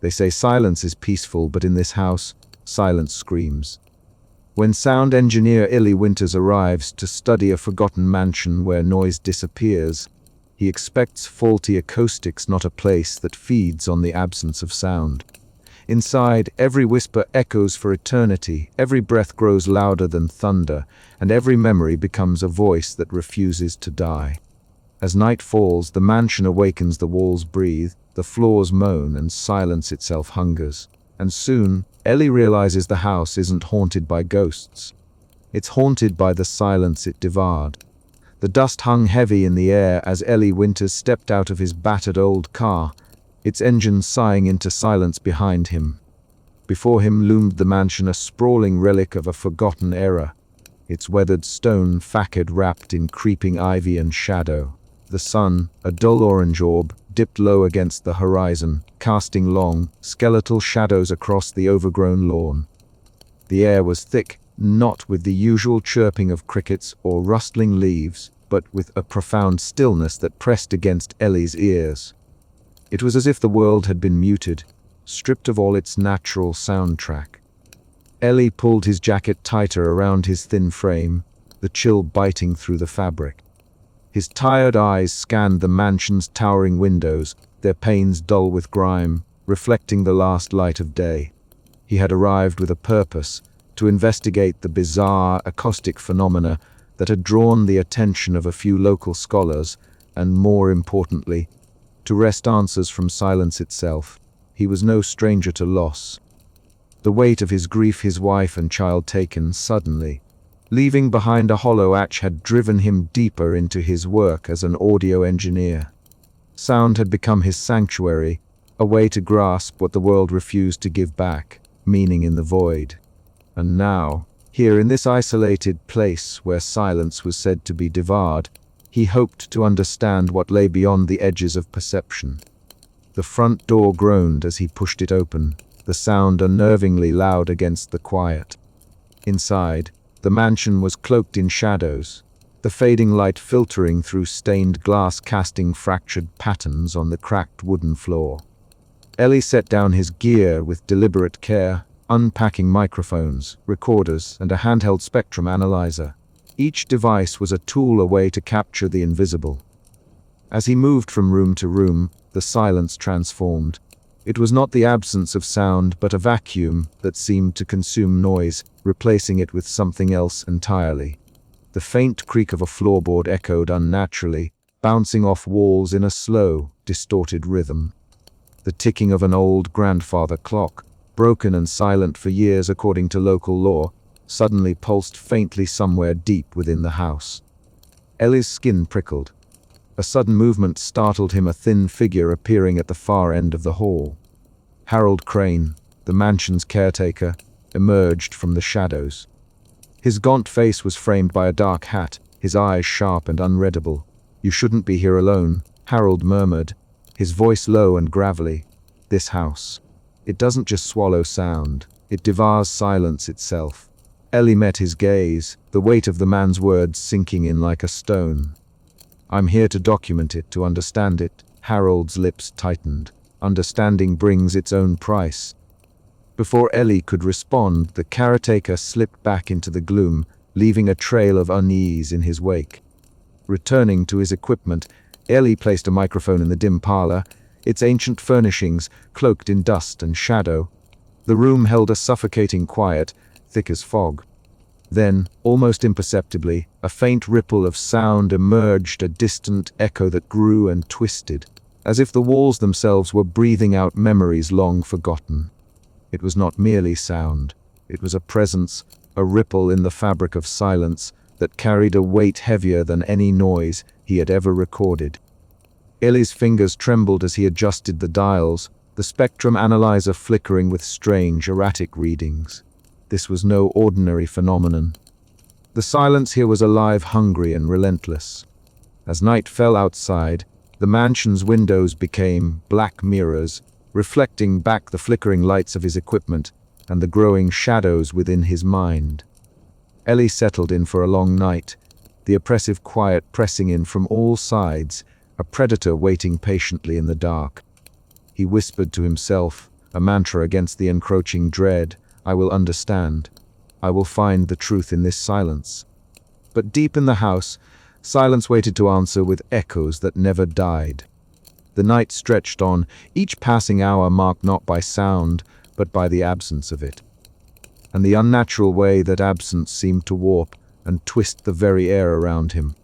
They say silence is peaceful, but in this house, silence screams. When sound engineer Ellie Winters arrives to study a forgotten mansion where noise disappears, he expects faulty acoustics, not a place that feeds on the absence of sound. Inside, every whisper echoes for eternity, every breath grows louder than thunder, and every memory becomes a voice that refuses to die. As night falls, the mansion awakens, the walls breathe, the floors moan, and silence itself hungers. And soon, Ellie realizes the house isn't haunted by ghosts. It's haunted by the silence it devoured. The dust hung heavy in the air as Ellie Winters stepped out of his battered old car, its engine sighing into silence behind him. Before him loomed the mansion, a sprawling relic of a forgotten era, its weathered stone facade wrapped in creeping ivy and shadow. The sun, a dull orange orb, dipped low against the horizon, casting long, skeletal shadows across the overgrown lawn. The air was thick, not with the usual chirping of crickets or rustling leaves, but with a profound stillness that pressed against Ellie's ears. It was as if the world had been muted, stripped of all its natural soundtrack. Ellie pulled his jacket tighter around his thin frame, the chill biting through the fabric. His tired eyes scanned the mansion's towering windows, their panes dull with grime, reflecting the last light of day. He had arrived with a purpose, to investigate the bizarre acoustic phenomena that had drawn the attention of a few local scholars, and more importantly, to wrest answers from silence itself. He was no stranger to loss. The weight of his grief, his wife and child taken suddenly, leaving behind a hollow ache, had driven him deeper into his work as an audio engineer. Sound had become his sanctuary, a way to grasp what the world refused to give back, meaning in the void. And now, here in this isolated place where silence was said to be devoured, he hoped to understand what lay beyond the edges of perception. The front door groaned as he pushed it open, the sound unnervingly loud against the quiet. Inside, the mansion was cloaked in shadows, the fading light filtering through stained glass, casting fractured patterns on the cracked wooden floor. Ellie set down his gear with deliberate care, unpacking microphones, recorders, and a handheld spectrum analyzer. Each device was a tool, a way to capture the invisible. As he moved from room to room, the silence transformed. It was not the absence of sound, but a vacuum that seemed to consume noise, replacing it with something else entirely. The faint creak of a floorboard echoed unnaturally, bouncing off walls in a slow, distorted rhythm. The ticking of an old grandfather clock, broken and silent for years according to local law, suddenly pulsed faintly somewhere deep within the house. Ellie's skin prickled. A sudden movement startled him, a thin figure appearing at the far end of the hall. Harold Crane, the mansion's caretaker, emerged from the shadows. His gaunt face was framed by a dark hat, his eyes sharp and unreadable. "You shouldn't be here alone," Harold murmured, his voice low and gravelly. "This house. It doesn't just swallow sound, it devours silence itself." Ellie met his gaze, the weight of the man's words sinking in like a stone. "I'm here to document it, to understand it." Harold's lips tightened. "Understanding brings its own price." Before Ellie could respond, the caretaker slipped back into the gloom, leaving a trail of unease in his wake. Returning to his equipment, Ellie placed a microphone in the dim parlor, its ancient furnishings cloaked in dust and shadow. The room held a suffocating quiet, thick as fog. Then, almost imperceptibly, a faint ripple of sound emerged, a distant echo that grew and twisted, as if the walls themselves were breathing out memories long forgotten. It was not merely sound, it was a presence, a ripple in the fabric of silence that carried a weight heavier than any noise he had ever recorded. Ellie's fingers trembled as he adjusted the dials, the spectrum analyzer flickering with strange, erratic readings. This was no ordinary phenomenon. The silence here was alive, hungry, and relentless. As night fell outside, the mansion's windows became black mirrors, reflecting back the flickering lights of his equipment and the growing shadows within his mind. Ellie settled in for a long night, the oppressive quiet pressing in from all sides, a predator waiting patiently in the dark. He whispered to himself, a mantra against the encroaching dread. I will understand. I will find the truth in this silence. But deep in the house, silence waited to answer with echoes that never died. The night stretched on, each passing hour marked not by sound, but by the absence of it. And the unnatural way that absence seemed to warp and twist the very air around him.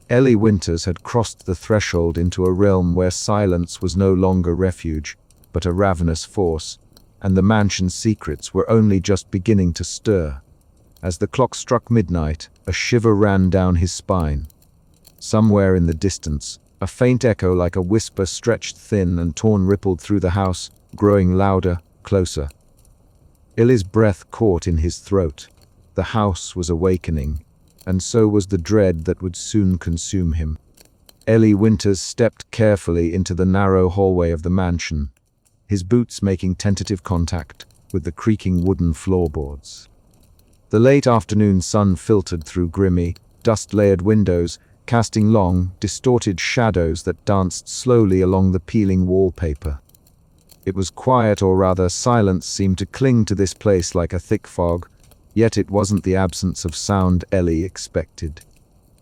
Ellie Winters had crossed the threshold into a realm where silence was no longer refuge, but a ravenous force, and the mansion's secrets were only just beginning to stir. As the clock struck midnight, a shiver ran down his spine. Somewhere in the distance, a faint echo like a whisper stretched thin and torn rippled through the house, growing louder, closer. Ellie's breath caught in his throat. The house was awakening, and so was the dread that would soon consume him. Ellie Winters stepped carefully into the narrow hallway of the mansion, his boots making tentative contact with the creaking wooden floorboards. The late afternoon sun filtered through grimy, dust-layered windows, casting long, distorted shadows that danced slowly along the peeling wallpaper. It was quiet, or rather silence seemed to cling to this place like a thick fog, yet it wasn't the absence of sound Ellie expected.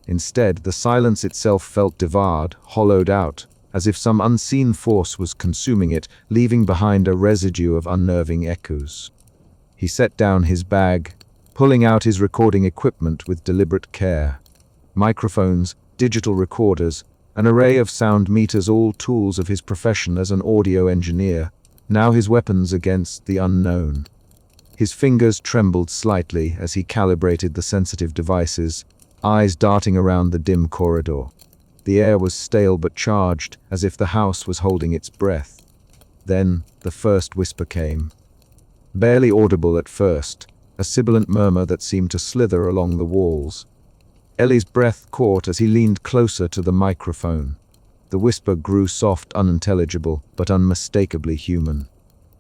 Instead, the silence itself felt devoured, hollowed out, as if some unseen force was consuming it, leaving behind a residue of unnerving echoes. He set down his bag, pulling out his recording equipment with deliberate care. Microphones, digital recorders, an array of sound meters, all tools of his profession as an audio engineer, now his weapons against the unknown. His fingers trembled slightly as he calibrated the sensitive devices, eyes darting around the dim corridor. The air was stale but charged, as if the house was holding its breath. Then the first whisper came. Barely audible at first, a sibilant murmur that seemed to slither along the walls. Ellie's breath caught as he leaned closer to the microphone. The whisper grew soft, unintelligible, but unmistakably human.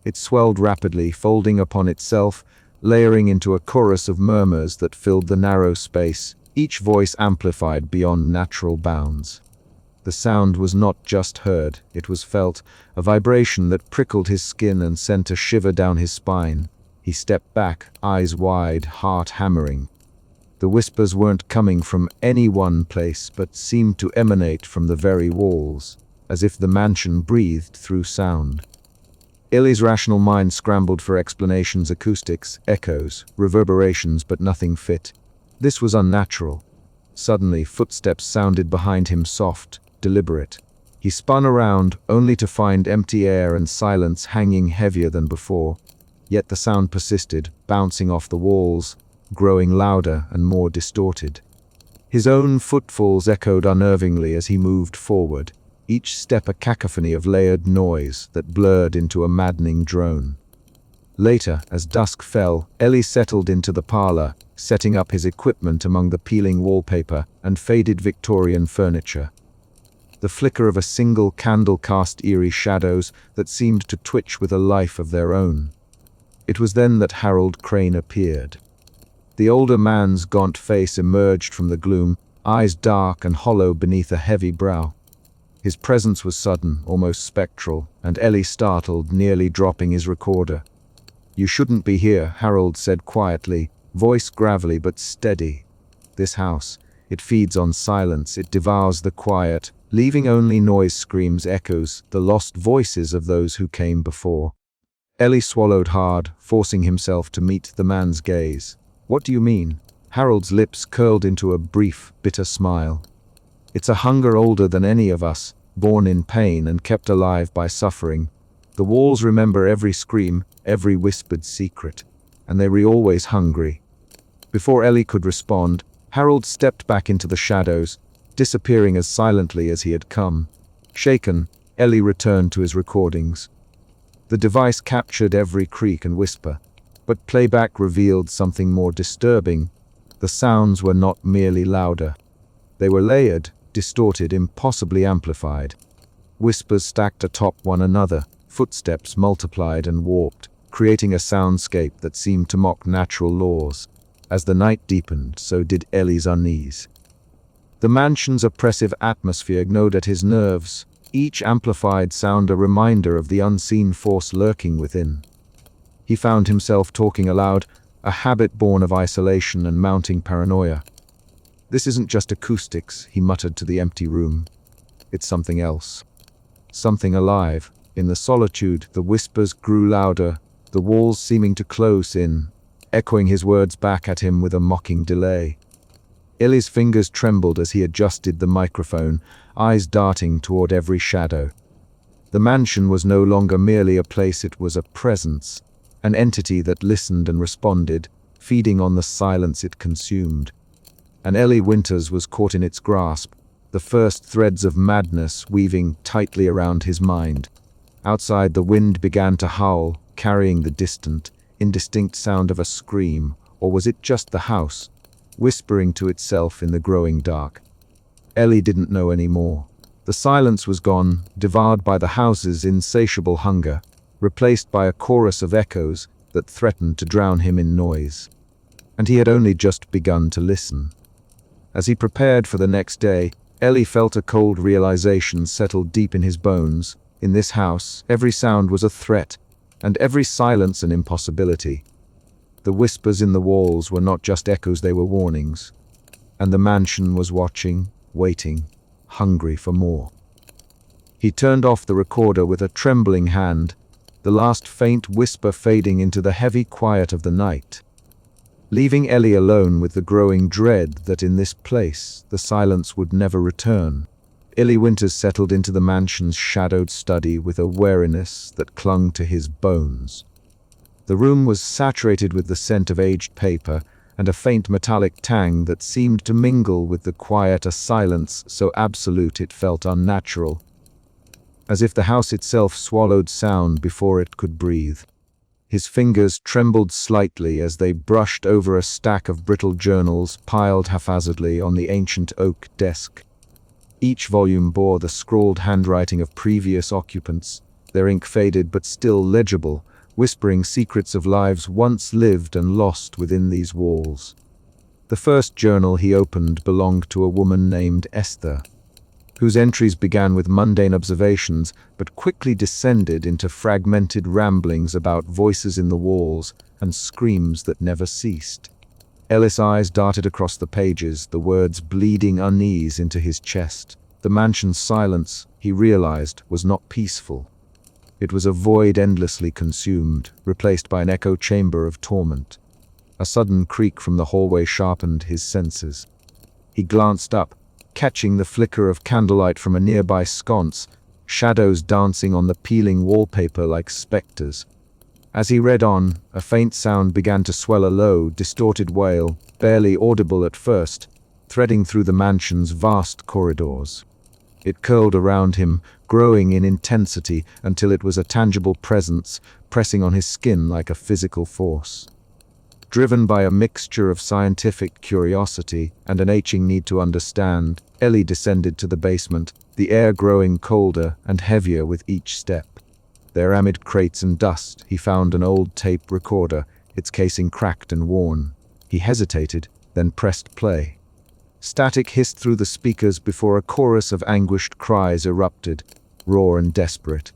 It swelled rapidly, folding upon itself, layering into a chorus of murmurs that filled the narrow space, each voice amplified beyond natural bounds. The sound was not just heard, it was felt, a vibration that prickled his skin and sent a shiver down his spine. He stepped back, eyes wide, heart hammering. The whispers weren't coming from any one place, but seemed to emanate from the very walls, as if the mansion breathed through sound. Ellie's rational mind scrambled for explanations, acoustics, echoes, reverberations, but nothing fit. This was unnatural. Suddenly, footsteps sounded behind him, soft, deliberate. He spun around, only to find empty air and silence hanging heavier than before. Yet the sound persisted, bouncing off the walls, growing louder and more distorted. His own footfalls echoed unnervingly as he moved forward, each step a cacophony of layered noise that blurred into a maddening drone. Later, as dusk fell, Ellie settled into the parlor, setting up his equipment among the peeling wallpaper and faded Victorian furniture. The flicker of a single candle cast eerie shadows that seemed to twitch with a life of their own. It was then that Harold Crane appeared. The older man's gaunt face emerged from the gloom, eyes dark and hollow beneath a heavy brow. His presence was sudden, almost spectral, and Ellie startled, nearly dropping his recorder. "You shouldn't be here," Harold said quietly, voice gravelly but steady. "This house, it feeds on silence, it devours the quiet, leaving only noise, screams, echoes, the lost voices of those who came before." Ellie swallowed hard, forcing himself to meet the man's gaze. "What do you mean?" Harold's lips curled into a brief, bitter smile. "It's a hunger older than any of us, born in pain and kept alive by suffering. The walls remember every scream, every whispered secret, and they were always hungry." Before Ellie could respond, Harold stepped back into the shadows, disappearing as silently as he had come. Shaken, Ellie returned to his recordings. The device captured every creak and whisper, but playback revealed something more disturbing. The sounds were not merely louder. They were layered, distorted, impossibly amplified. Whispers stacked atop one another, footsteps multiplied and warped, creating a soundscape that seemed to mock natural laws. As the night deepened, so did Ellie's unease. The mansion's oppressive atmosphere gnawed at his nerves, each amplified sound a reminder of the unseen force lurking within. He found himself talking aloud, a habit born of isolation and mounting paranoia. "This isn't just acoustics," he muttered to the empty room. "It's something else. Something alive." In the solitude, the whispers grew louder, the walls seeming to close in, echoing his words back at him with a mocking delay. Ellie's fingers trembled as he adjusted the microphone, eyes darting toward every shadow. The mansion was no longer merely a place, it was a presence, an entity that listened and responded, feeding on the silence it consumed. And Ellie Winters was caught in its grasp, the first threads of madness weaving tightly around his mind. Outside, the wind began to howl, carrying the distant, indistinct sound of a scream, or was it just the house, whispering to itself in the growing dark? Ellie didn't know anymore. The silence was gone, devoured by the house's insatiable hunger, replaced by a chorus of echoes that threatened to drown him in noise. And he had only just begun to listen. As he prepared for the next day, Ellie felt a cold realization settle deep in his bones. In this house, every sound was a threat, and every silence an impossibility. The whispers in the walls were not just echoes, they were warnings. And the mansion was watching, waiting, hungry for more. He turned off the recorder with a trembling hand, the last faint whisper fading into the heavy quiet of the night, leaving Ellie alone with the growing dread that in this place the silence would never return. Ellie Winters settled into the mansion's shadowed study with a wariness that clung to his bones. The room was saturated with the scent of aged paper and a faint metallic tang that seemed to mingle with the quiet, a silence so absolute it felt unnatural, as if the house itself swallowed sound before it could breathe. His fingers trembled slightly as they brushed over a stack of brittle journals piled haphazardly on the ancient oak desk. Each volume bore the scrawled handwriting of previous occupants, their ink faded but still legible, whispering secrets of lives once lived and lost within these walls. The first journal he opened belonged to a woman named Esther, whose entries began with mundane observations but quickly descended into fragmented ramblings about voices in the walls and screams that never ceased. Ellis' eyes darted across the pages, the words bleeding unease into his chest. The mansion's silence, he realized, was not peaceful. It was a void endlessly consumed, replaced by an echo chamber of torment. A sudden creak from the hallway sharpened his senses. He glanced up, catching the flicker of candlelight from a nearby sconce, shadows dancing on the peeling wallpaper like specters. As he read on, a faint sound began to swell, a low, distorted wail, barely audible at first, threading through the mansion's vast corridors. It curled around him, growing in intensity until it was a tangible presence, pressing on his skin like a physical force. Driven by a mixture of scientific curiosity and an aching need to understand, Ellie descended to the basement, the air growing colder and heavier with each step. There, amid crates and dust, he found an old tape recorder, its casing cracked and worn. He hesitated, then pressed play. Static hissed through the speakers before a chorus of anguished cries erupted, raw and desperate,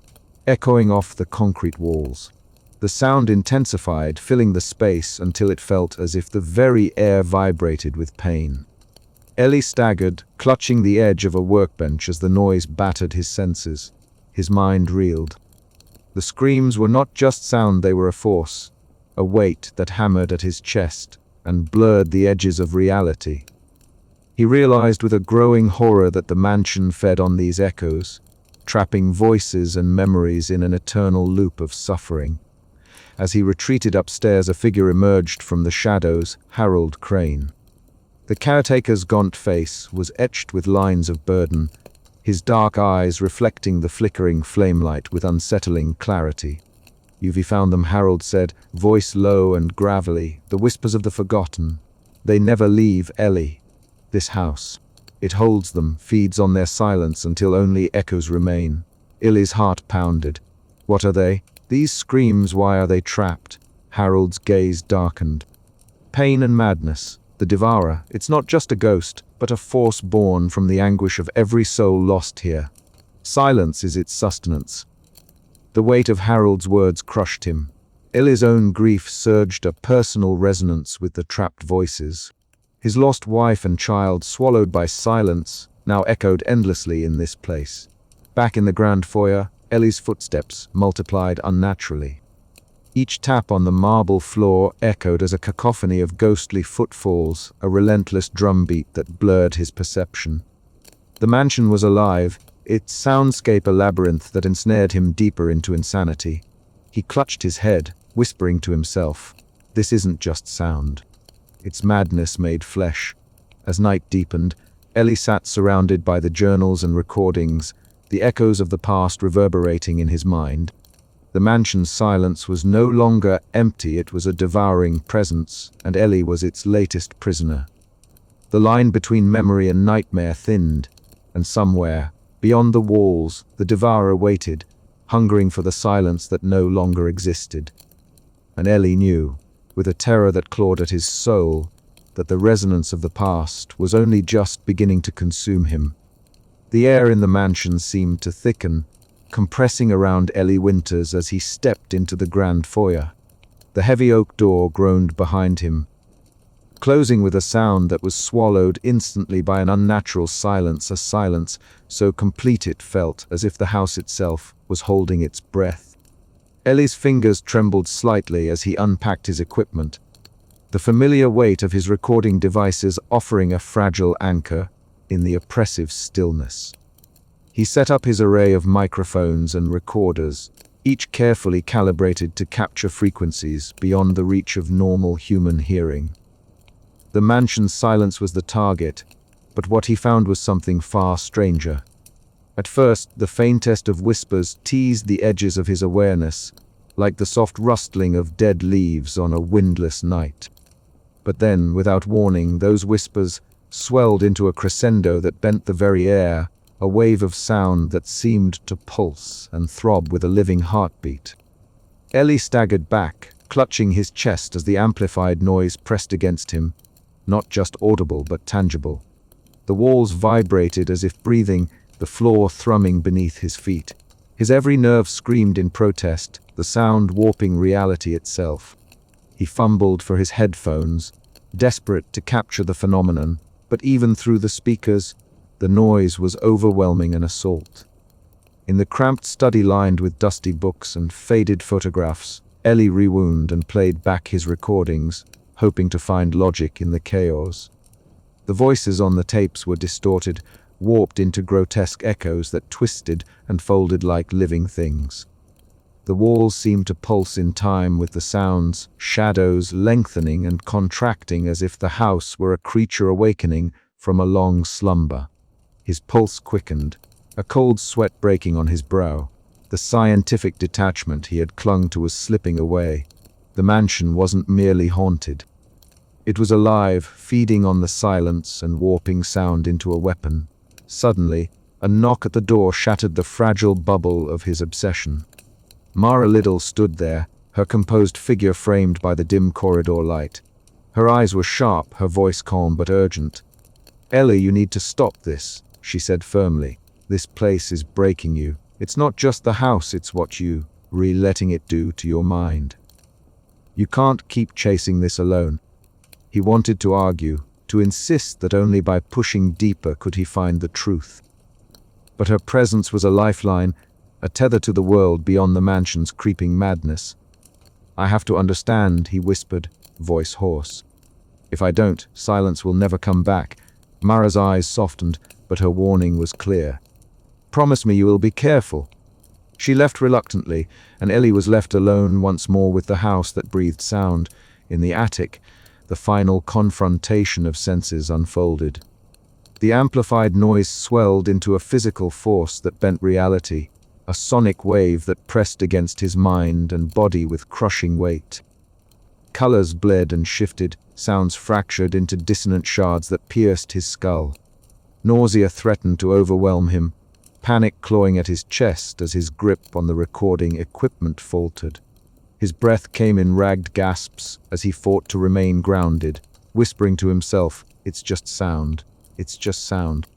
echoing off the concrete walls. The sound intensified, filling the space until it felt as if the very air vibrated with pain. Ellie staggered, clutching the edge of a workbench as the noise battered his senses. His mind reeled. The screams were not just sound, they were a force, a weight that hammered at his chest and blurred the edges of reality. He realized with a growing horror that the mansion fed on these echoes, trapping voices and memories in an eternal loop of suffering. As he retreated upstairs, a figure emerged from the shadows, Harold Crane. The caretaker's gaunt face was etched with lines of burden, his dark eyes reflecting the flickering flamelight with unsettling clarity. "You've found them," Harold said, voice low and gravelly, the whispers of the forgotten. "They never leave Ellie. This house. It holds them, feeds on their silence until only echoes remain." Ellie's heart pounded. "What are they? These screams, why are they trapped?" Harold's gaze darkened. "Pain and madness. The devourer. It's not just a ghost, but a force born from the anguish of every soul lost here." Silence is its sustenance. The weight of Harold's words crushed him. Ellie's own grief surged a personal resonance with the trapped voices. His lost wife and child, swallowed by silence, now echoed endlessly in this place. Back in the grand foyer, Ellie's footsteps multiplied unnaturally. Each tap on the marble floor echoed as a cacophony of ghostly footfalls, a relentless drumbeat that blurred his perception. The mansion was alive, its soundscape a labyrinth that ensnared him deeper into insanity. He clutched his head, whispering to himself, "This isn't just sound. It's madness made flesh." As night deepened, Ellie sat surrounded by the journals and recordings, the echoes of the past reverberating in his mind. The mansion's silence was no longer empty, it was a devouring presence, and Ellie was its latest prisoner. The line between memory and nightmare thinned, and somewhere, beyond the walls, the devourer waited, hungering for the silence that no longer existed. And Ellie knew, with a terror that clawed at his soul, that the resonance of the past was only just beginning to consume him. The air in the mansion seemed to thicken, compressing around Ellie Winters as he stepped into the grand foyer. The heavy oak door groaned behind him, closing with a sound that was swallowed instantly by an unnatural silence, a silence so complete it felt as if the house itself was holding its breath. Ellie's fingers trembled slightly as he unpacked his equipment, the familiar weight of his recording devices offering a fragile anchor in the oppressive stillness. He set up his array of microphones and recorders, each carefully calibrated to capture frequencies beyond the reach of normal human hearing. The mansion's silence was the target, but what he found was something far stranger. At first, the faintest of whispers teased the edges of his awareness, like the soft rustling of dead leaves on a windless night. But then, without warning, those whispers swelled into a crescendo that bent the very air, a wave of sound that seemed to pulse and throb with a living heartbeat. Ellie staggered back, clutching his chest as the amplified noise pressed against him, not just audible but tangible. The walls vibrated as if breathing, the floor thrumming beneath his feet. His every nerve screamed in protest, the sound warping reality itself. He fumbled for his headphones, desperate to capture the phenomenon, but even through the speakers, the noise was overwhelming an assault. In the cramped study lined with dusty books and faded photographs, Ellie rewound and played back his recordings, hoping to find logic in the chaos. The voices on the tapes were distorted, warped into grotesque echoes that twisted and folded like living things. The walls seemed to pulse in time with the sounds, shadows lengthening and contracting as if the house were a creature awakening from a long slumber. His pulse quickened, a cold sweat breaking on his brow. The scientific detachment he had clung to was slipping away. The mansion wasn't merely haunted. It was alive, feeding on the silence and warping sound into a weapon. Suddenly, a knock at the door shattered the fragile bubble of his obsession. Mara Liddell stood there, her composed figure framed by the dim corridor light. Her eyes were sharp, her voice calm but urgent. "Ellie, you need to stop this," she said firmly. "This place is breaking you. It's not just the house, it's what you letting it do to your mind. You can't keep chasing this alone." He wanted to argue, to insist that only by pushing deeper could he find the truth. But her presence was a lifeline, a tether to the world beyond the mansion's creeping madness. "I have to understand," he whispered, voice hoarse. "If I don't, silence will never come back." Mara's eyes softened, but her warning was clear. "Promise me you will be careful." She left reluctantly, and Ellie was left alone once more with the house that breathed sound. In the attic, the final confrontation of senses unfolded. The amplified noise swelled into a physical force that bent reality, a sonic wave that pressed against his mind and body with crushing weight. Colors bled and shifted, sounds fractured into dissonant shards that pierced his skull. Nausea threatened to overwhelm him, panic clawing at his chest as his grip on the recording equipment faltered. His breath came in ragged gasps as he fought to remain grounded, whispering to himself, "It's just sound. It's just sound."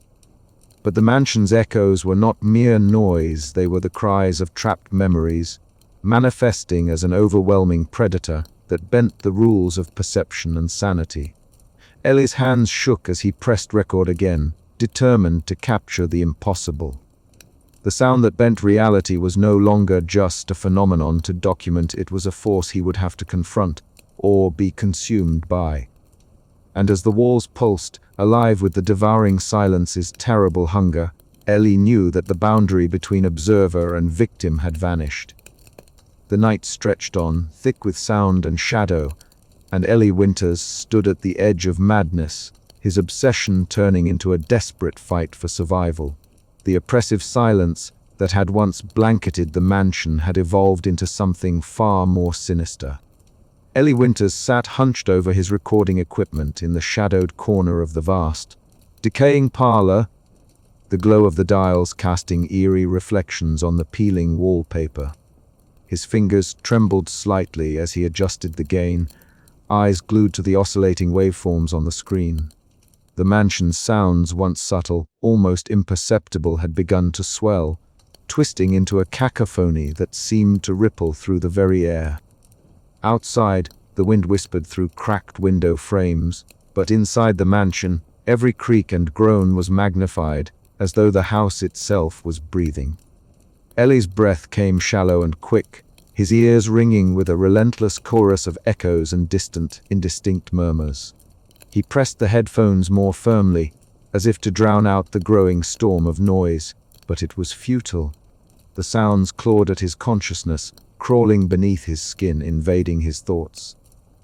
But the mansion's echoes were not mere noise, they were the cries of trapped memories, manifesting as an overwhelming predator that bent the rules of perception and sanity. Ellie's hands shook as he pressed record again, determined to capture the impossible. The sound that bent reality was no longer just a phenomenon to document, it was a force he would have to confront or be consumed by. And as the walls pulsed, alive with the devouring silence's terrible hunger, Ellie knew that the boundary between observer and victim had vanished. The night stretched on, thick with sound and shadow, and Ellie Winters stood at the edge of madness, his obsession turning into a desperate fight for survival. The oppressive silence that had once blanketed the mansion had evolved into something far more sinister. Ellie Winters sat hunched over his recording equipment in the shadowed corner of the vast, decaying parlor, the glow of the dials casting eerie reflections on the peeling wallpaper. His fingers trembled slightly as he adjusted the gain, eyes glued to the oscillating waveforms on the screen. The mansion's sounds, once subtle, almost imperceptible, had begun to swell, twisting into a cacophony that seemed to ripple through the very air. Outside, the wind whispered through cracked window frames, but inside the mansion, every creak and groan was magnified, as though the house itself was breathing. Ellie's breath came shallow and quick, his ears ringing with a relentless chorus of echoes and distant, indistinct murmurs. He pressed the headphones more firmly, as if to drown out the growing storm of noise, but it was futile. The sounds clawed at his consciousness, crawling beneath his skin, invading his thoughts.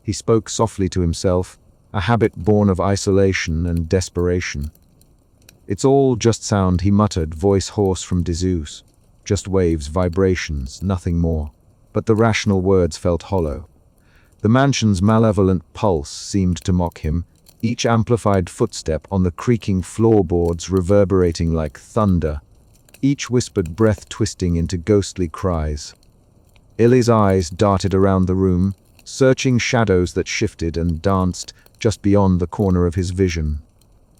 He spoke softly to himself, a habit born of isolation and desperation. "It's all just sound," he muttered, voice hoarse from disuse. "Just waves, vibrations, nothing more." But the rational words felt hollow. The mansion's malevolent pulse seemed to mock him, each amplified footstep on the creaking floorboards reverberating like thunder, each whispered breath twisting into ghostly cries. Ellie's eyes darted around the room, searching shadows that shifted and danced just beyond the corner of his vision.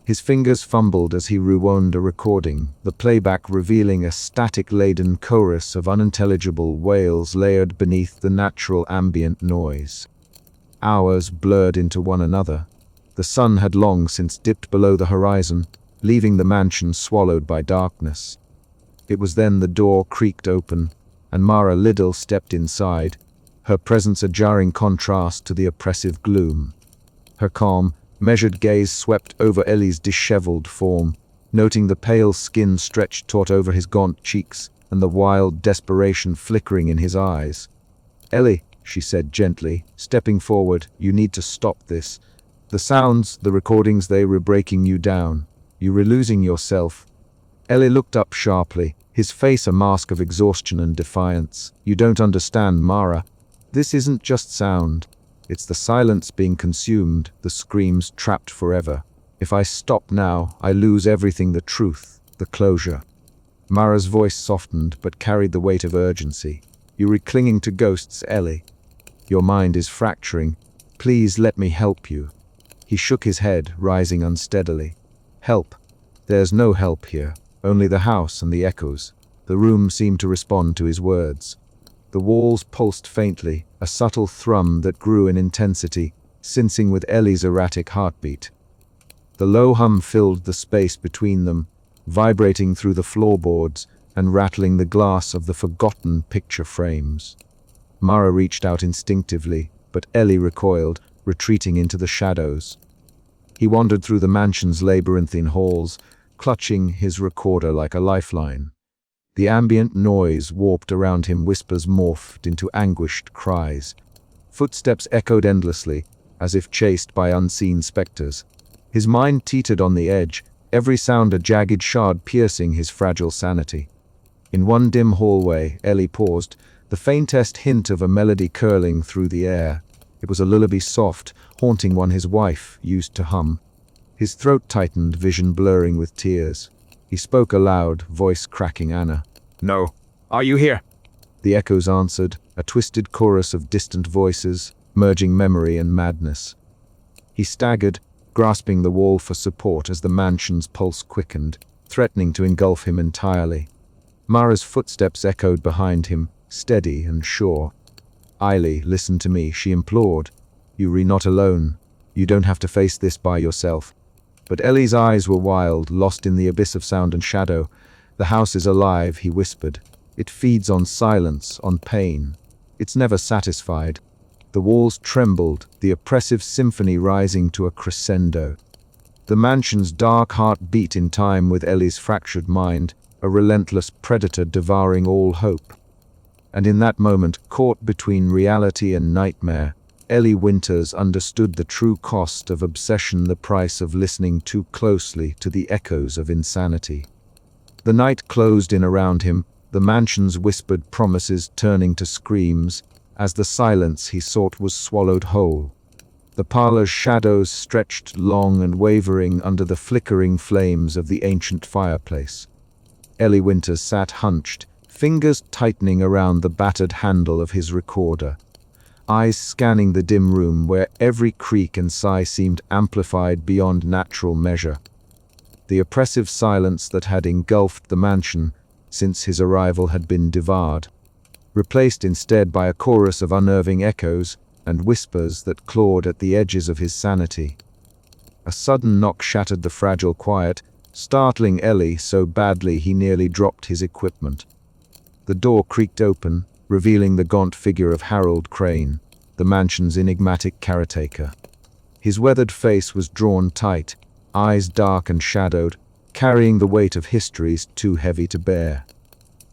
His fingers fumbled as he rewound a recording, the playback revealing a static-laden chorus of unintelligible wails layered beneath the natural ambient noise. Hours blurred into one another. The sun had long since dipped below the horizon, leaving the mansion swallowed by darkness. It was then the door creaked open, and Mara Liddell stepped inside, her presence a jarring contrast to the oppressive gloom. Her calm, measured gaze swept over Ellie's disheveled form, noting the pale skin stretched taut over his gaunt cheeks and the wild desperation flickering in his eyes. "Ellie," she said gently, stepping forward, "you need to stop this. The sounds, the recordings, they were breaking you down. You were losing yourself." Ellie looked up sharply, his face a mask of exhaustion and defiance. "You don't understand, Mara. This isn't just sound. It's the silence being consumed, the screams trapped forever. If I stop now, I lose everything, the truth, the closure." Mara's voice softened but carried the weight of urgency. "You're clinging to ghosts, Ellie. Your mind is fracturing. Please let me help you." He shook his head, rising unsteadily. "Help? There's no help here. Only the house and the echoes." The room seemed to respond to his words. The walls pulsed faintly, a subtle thrum that grew in intensity, syncing with Ellie's erratic heartbeat. The low hum filled the space between them, vibrating through the floorboards and rattling the glass of the forgotten picture frames. Mara reached out instinctively, but Ellie recoiled, retreating into the shadows. He wandered through the mansion's labyrinthine halls, clutching his recorder like a lifeline. The ambient noise warped around him, whispers morphed into anguished cries. Footsteps echoed endlessly, as if chased by unseen specters. His mind teetered on the edge, every sound a jagged shard piercing his fragile sanity. In one dim hallway, Ellie paused, the faintest hint of a melody curling through the air. It was a lullaby soft, haunting one his wife used to hum. His throat tightened, vision blurring with tears. He spoke aloud, voice cracking. "Anna." "No. Are you here?" The echoes answered, a twisted chorus of distant voices, merging memory and madness. He staggered, grasping the wall for support as the mansion's pulse quickened. threatening to engulf him entirely. Mara's footsteps echoed behind him, steady and sure. "Eiley, listen to me," she implored. "You're not alone. You don't have to face this by yourself." But Ellie's eyes were wild, lost in the abyss of sound and shadow. "The house is alive," he whispered. "It feeds on silence, on pain. It's never satisfied." The walls trembled, the oppressive symphony rising to a crescendo. The mansion's dark heart beat in time with Ellie's fractured mind, a relentless predator devouring all hope. And in that moment, caught between reality and nightmare, Ellie Winters understood the true cost of obsession, the price of listening too closely to the echoes of insanity. The night closed in around him, the mansion's whispered promises turning to screams, as the silence he sought was swallowed whole. The parlor's shadows stretched long and wavering under the flickering flames of the ancient fireplace. Ellie Winters sat hunched, fingers tightening around the battered handle of his recorder, eyes scanning the dim room where every creak and sigh seemed amplified beyond natural measure. The oppressive silence that had engulfed the mansion since his arrival had been devoured, replaced instead by a chorus of unnerving echoes and whispers that clawed at the edges of his sanity. A sudden knock shattered the fragile quiet, startling Ellie so badly he nearly dropped his equipment. The door creaked open, revealing the gaunt figure of Harold Crane, the mansion's enigmatic caretaker. His weathered face was drawn tight, eyes dark and shadowed, carrying the weight of histories too heavy to bear.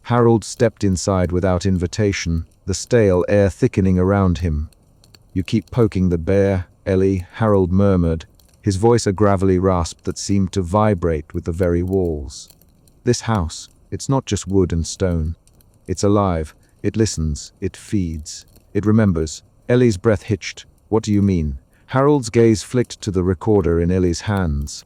Harold stepped inside without invitation, the stale air thickening around him. "You keep poking the bear, Ellie," Harold murmured, his voice a gravelly rasp that seemed to vibrate with the very walls. "This house, it's not just wood and stone. It's alive. It listens. It feeds. It remembers." Ellie's breath hitched. "What do you mean?" Harold's gaze flicked to the recorder in Ellie's hands.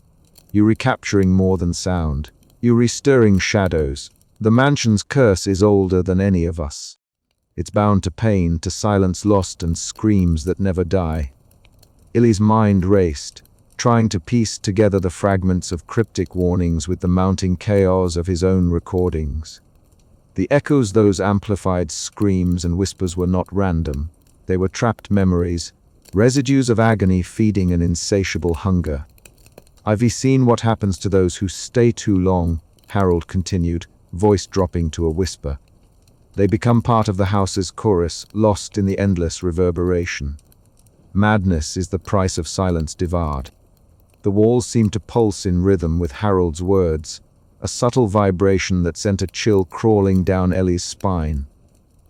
"You're recapturing more than sound. You're restirring shadows. The mansion's curse is older than any of us. It's bound to pain, to silence lost and screams that never die." Ellie's mind raced, trying to piece together the fragments of cryptic warnings with the mounting chaos of his own recordings. The echoes, those amplified screams and whispers, were not random. They were trapped memories, residues of agony feeding an insatiable hunger. "I've seen what happens to those who stay too long," Harold continued, voice dropping to a whisper. "They become part of the house's chorus, lost in the endless reverberation. Madness is the price of silence devoured." The walls seemed to pulse in rhythm with Harold's words, a subtle vibration that sent a chill crawling down Ellie's spine.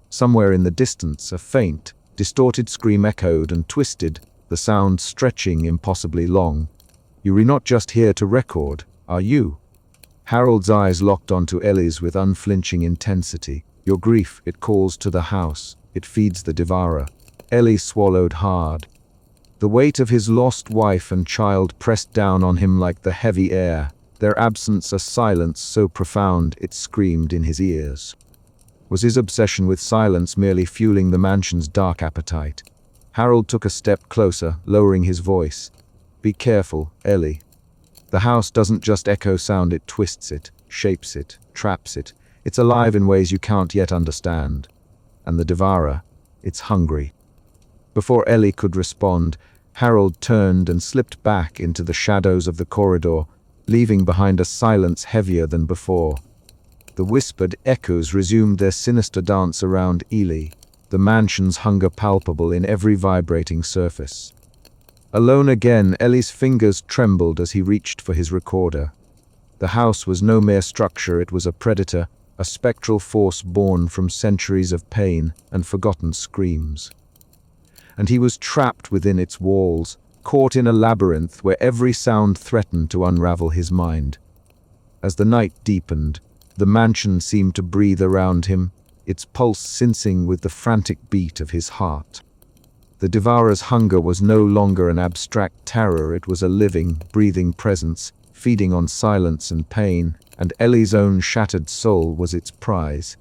Somewhere in the distance, a faint, distorted scream echoed and twisted, the sound stretching impossibly long. "You're not just here to record, are you?" Harold's eyes locked onto Ellie's with unflinching intensity. "Your grief, it calls to the house. It feeds the devourer." Ellie swallowed hard. The weight of his lost wife and child pressed down on him like the heavy air, their absence a silence so profound it screamed in his ears. Was his obsession with silence merely fueling the mansion's dark appetite? Harold took a step closer, lowering his voice. "Be careful, Ellie. The house doesn't just echo sound, it twists it, shapes it, traps it. It's alive in ways you can't yet understand. And the devourer, it's hungry." Before Ellie could respond, Harold turned and slipped back into the shadows of the corridor, leaving behind a silence heavier than before. The whispered echoes resumed their sinister dance around Ely, the mansion's hunger palpable in every vibrating surface. Alone again, Ellie's fingers trembled as he reached for his recorder. The house was no mere structure, it was a predator, a spectral force born from centuries of pain and forgotten screams. And he was trapped within its walls, caught in a labyrinth where every sound threatened to unravel his mind. As the night deepened, the mansion seemed to breathe around him, its pulse sensing with the frantic beat of his heart. The devourer's hunger was no longer an abstract terror, it was a living, breathing presence, feeding on silence and pain, and Ellie's own shattered soul was its prize.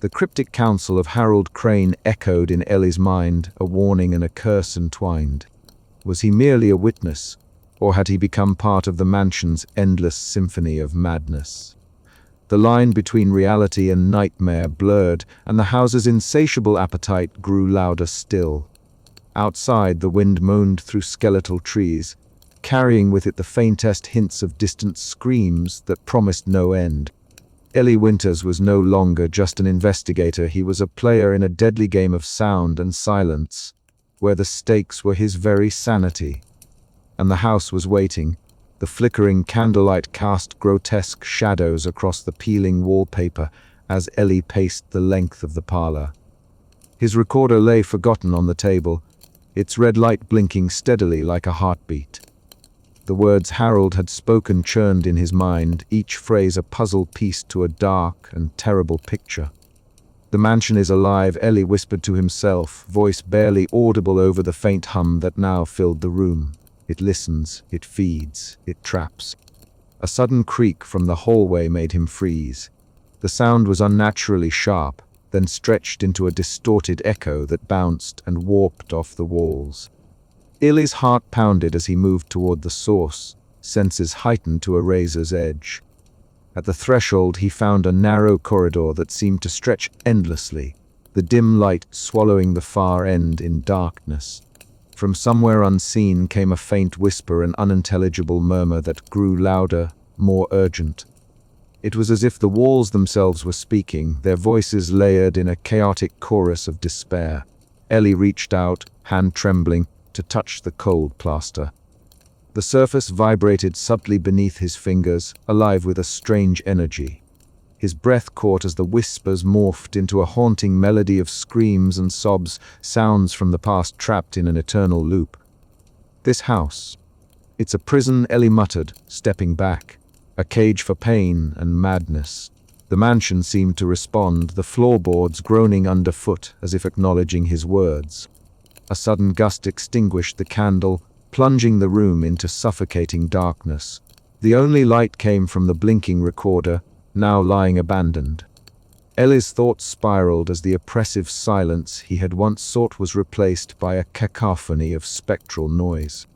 The cryptic counsel of Harold Crane echoed in Ellie's mind, a warning and a curse entwined. Was he merely a witness, Or had he become part of the mansion's endless symphony of madness? The line between reality and nightmare blurred, and the house's insatiable appetite grew louder still. Outside, the wind moaned through skeletal trees, carrying with it the faintest hints of distant screams that promised no end. Ellie Winters was no longer just an investigator, he was a player in a deadly game of sound and silence, where the stakes were his very sanity. And the house was waiting. The flickering candlelight cast grotesque shadows across the peeling wallpaper as Ellie paced the length of the parlor. His recorder lay forgotten on the table, its red light blinking steadily like a heartbeat. The words Harold had spoken churned in his mind, each phrase a puzzle piece to a dark and terrible picture. "The mansion is alive," Ellie whispered to himself, voice barely audible over the faint hum that now filled the room. "It listens, it feeds, it traps." A sudden creak from the hallway made him freeze. The sound was unnaturally sharp, then stretched into a distorted echo that bounced and warped off the walls. Ellie's heart pounded as he moved toward the source, senses heightened to a razor's edge. At the threshold, he found a narrow corridor that seemed to stretch endlessly, the dim light swallowing the far end in darkness. From somewhere unseen came a faint whisper, an unintelligible murmur that grew louder, more urgent. It was as if the walls themselves were speaking, their voices layered in a chaotic chorus of despair. Ellie reached out, hand trembling, to touch the cold plaster. The surface vibrated subtly beneath his fingers, alive with a strange energy. His breath caught as the whispers morphed into a haunting melody of screams and sobs, sounds from the past trapped in an eternal loop. "This house. It's a prison," Ellie muttered, stepping back. "A cage for pain and madness." The mansion seemed to respond, the floorboards groaning underfoot as if acknowledging his words. A sudden gust extinguished the candle, plunging the room into suffocating darkness. The only light came from the blinking recorder, now lying abandoned. Ellie's thoughts spiraled as the oppressive silence he had once sought was replaced by a cacophony of spectral noise.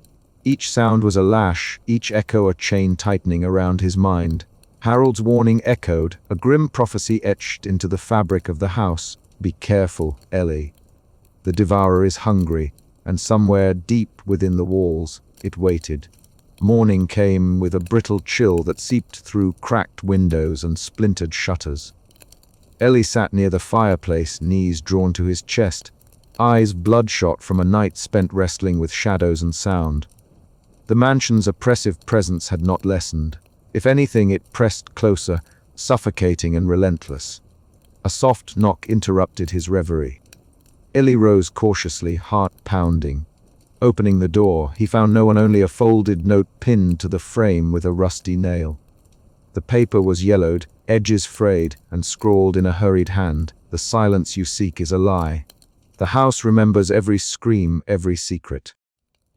Each sound was a lash, each echo a chain tightening around his mind. Harold's warning echoed, a grim prophecy etched into the fabric of the house. "Be careful, Ellie. The devourer is hungry," and somewhere deep within the walls, it waited. Morning came with a brittle chill that seeped through cracked windows and splintered shutters. Ellie sat near the fireplace, knees drawn to his chest, eyes bloodshot from a night spent wrestling with shadows and sound. The mansion's oppressive presence had not lessened. If anything, it pressed closer, suffocating and relentless. A soft knock interrupted his reverie. Ellie rose cautiously, heart pounding. Opening the door, he found no one, only a folded note pinned to the frame with a rusty nail. The paper was yellowed, edges frayed, and scrawled in a hurried hand, "The silence you seek is a lie. The house remembers every scream, every secret.